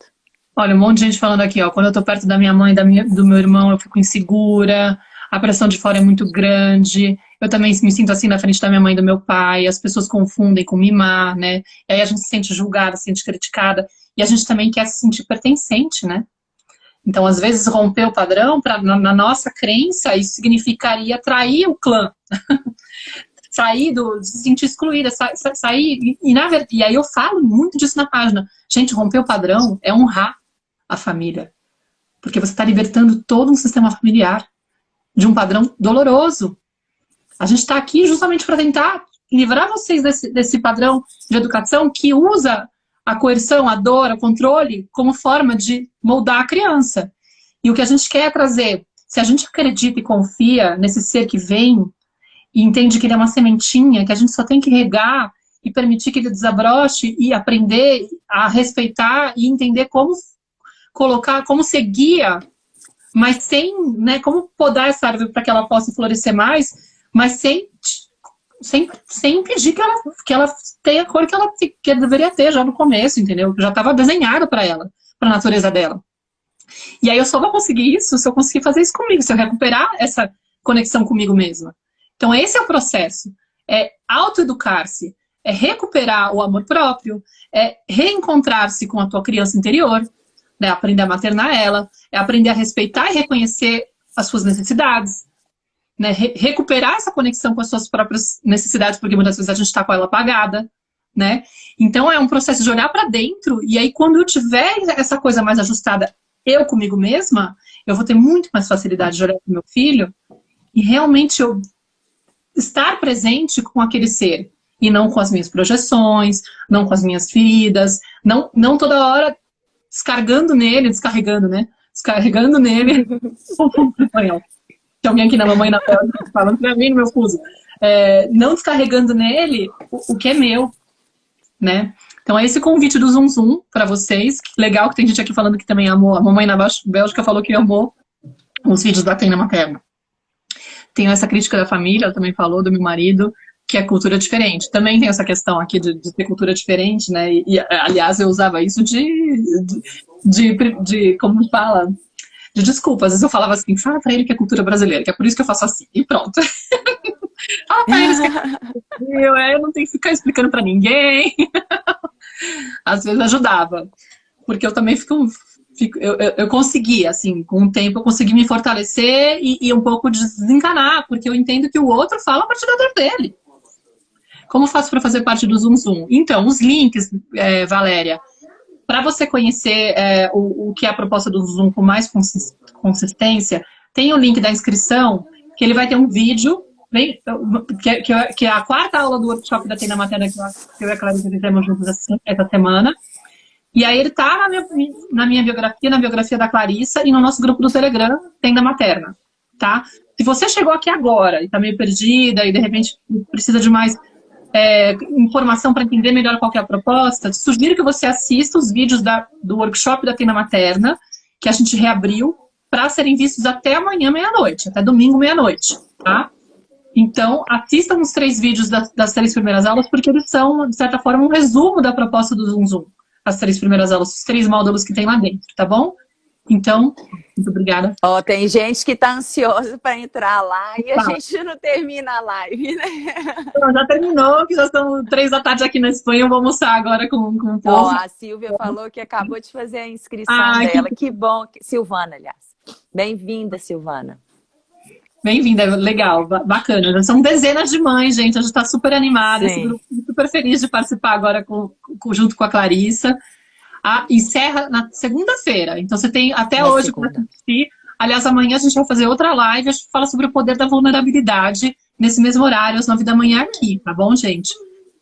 Olha, um monte de gente falando aqui, ó, quando eu tô perto da minha mãe, do meu irmão, eu fico insegura, a pressão de fora é muito grande, eu também me sinto assim na frente da minha mãe e do meu pai, as pessoas confundem com mimar, né? E aí a gente se sente julgada, se sente criticada, e a gente também quer se sentir pertencente, né? Então, às vezes, romper o padrão, na nossa crença, isso significaria trair o clã. Sair de se sentir excluída, sair... E aí eu falo muito disso na página. Gente, romper o padrão é honrar a família. Porque você está libertando todo um sistema familiar de um padrão doloroso. A gente está aqui justamente para tentar livrar vocês desse padrão de educação que usa a coerção, a dor, o controle como forma de moldar a criança. E o que a gente quer é trazer, se a gente acredita e confia nesse ser que vem e entende que ele é uma sementinha, que a gente só tem que regar e permitir que ele desabroche e aprender a respeitar e entender como colocar, como ser guia, mas sem, né, como podar essa árvore para que ela possa florescer mais, mas sem impedir que ela tenha a cor que ela deveria ter já no começo, entendeu? Já estava desenhado para ela, para a natureza dela. E aí eu só vou conseguir isso se eu conseguir fazer isso comigo, se eu recuperar essa conexão comigo mesma. Então esse é o processo, é autoeducar-se, é recuperar o amor próprio, é reencontrar-se com a tua criança interior, né? Aprender a maternar ela, é aprender a respeitar e reconhecer as suas necessidades, né? Recuperar essa conexão com as suas próprias necessidades, porque muitas vezes a gente está com ela apagada, né? Então é um processo de olhar para dentro, e aí quando eu tiver essa coisa mais ajustada, eu comigo mesma, eu vou ter muito mais facilidade de olhar para o meu filho e realmente eu estar presente com aquele ser, e não com as minhas projeções, não com as minhas feridas, não toda hora descarregando nele, tem alguém aqui na mamãe na tela falando pra mim no meu fuso, não descarregando nele o que é meu, né? Então é esse convite do Zoom Zoom para vocês. Legal que tem gente aqui falando que também amou, a mamãe na Bélgica falou que amou os vídeos da Tena Materna. Tem essa crítica da família, ela também falou, do meu marido, que é cultura diferente. Também tem essa questão aqui de ter cultura diferente, né? E aliás, eu usava isso de como fala? De desculpa. Às vezes eu falava assim, fala pra ele que é cultura brasileira, que é por isso que eu faço assim. E pronto. Fala pra eles que eu não tenho que ficar explicando pra ninguém. Às vezes ajudava. Porque eu também eu consegui, assim, com o tempo eu consegui me fortalecer e um pouco desencanar, porque eu entendo que o outro fala a partir da dor dele. Como faço para fazer parte do Zoom Zoom? Então, os links, Valéria, para você conhecer o que é a proposta do Zoom com mais consistência, tem o link da inscrição, que ele vai ter um vídeo, que é a quarta aula do workshop da Tenda Materna que eu e a Clarissa fizemos juntos essa semana. E aí ele tá na minha biografia, na biografia da Clarissa, e no nosso grupo do Telegram, Tenda Materna, tá? Se você chegou aqui agora e tá meio perdida e de repente precisa de mais informação para entender melhor qual que é a proposta, sugiro que você assista os vídeos do workshop da Tenda Materna, que a gente reabriu, para serem vistos até amanhã, meia-noite, até domingo, meia-noite, tá? Então, assistam os 3 vídeos das 3 primeiras aulas, porque eles são, de certa forma, um resumo da proposta do Zoom Zoom. As 3 primeiras aulas, os 3 módulos que tem lá dentro, tá bom? Então, muito obrigada. Ó, tem gente que tá ansiosa para entrar lá e a gente não termina a live, né? Então, já terminou, que já são 3 da tarde aqui na Espanha, eu vou almoçar agora com o povo. Ó, a Silvia falou que acabou de fazer a inscrição dela. Que bom. Silvana, aliás. Bem-vinda, Silvana. Bem-vinda, legal, bacana. Já são dezenas de mães, gente, a gente está super animada, super feliz de participar agora junto com a Clarissa. Encerra na segunda-feira, então você tem até hoje para assistir. Aliás, amanhã a gente vai fazer outra live, a gente fala sobre o poder da vulnerabilidade nesse mesmo horário, às 9 da manhã aqui, tá bom, gente?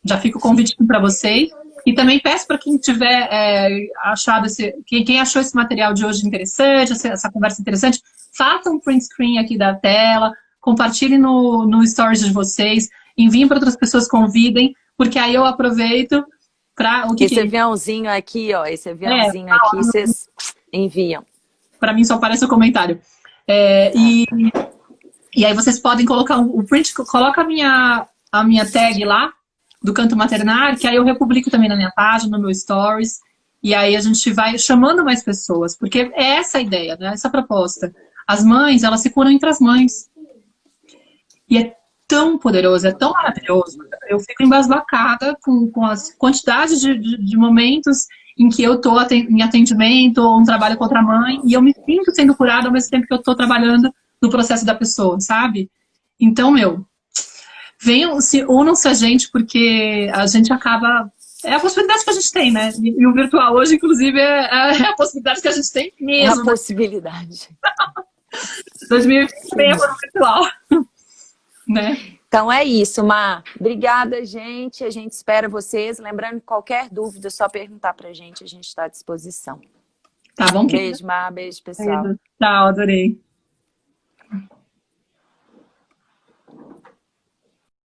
Já fica o convite para vocês. E também peço para quem tiver achado quem achou esse material de hoje interessante, essa conversa interessante, faça um print screen aqui da tela, compartilhe no stories de vocês, enviem para outras pessoas, convidem, porque aí eu aproveito para... Esse aviãozinho aqui, ó, esse aviãozinho aqui, vocês enviam. Para mim só aparece o comentário. E aí vocês podem colocar o print, coloca a minha tag lá, do Canto Maternar, que aí eu republico também na minha página, no meu stories, e aí a gente vai chamando mais pessoas, porque é essa a ideia, né? Essa a proposta. As mães, elas se curam entre as mães. E é tão poderoso, é tão maravilhoso. Eu fico embasbacada com as quantidades de momentos em que eu estou em atendimento ou um trabalho com outra mãe, e eu me sinto sendo curada ao mesmo tempo que eu estou trabalhando no processo da pessoa, sabe? Então, venham, unam-se a gente, porque a gente acaba... É a possibilidade que a gente tem, né? E o virtual hoje, inclusive, é a possibilidade que a gente tem mesmo. É a possibilidade. 2020 é para o virtual. Né? Então é isso, Má. Obrigada, gente. A gente espera vocês. Lembrando que qualquer dúvida, é só perguntar pra gente. A gente está à disposição. Tá bom? Beijo, Má. Beijo, pessoal. Tchau, adorei.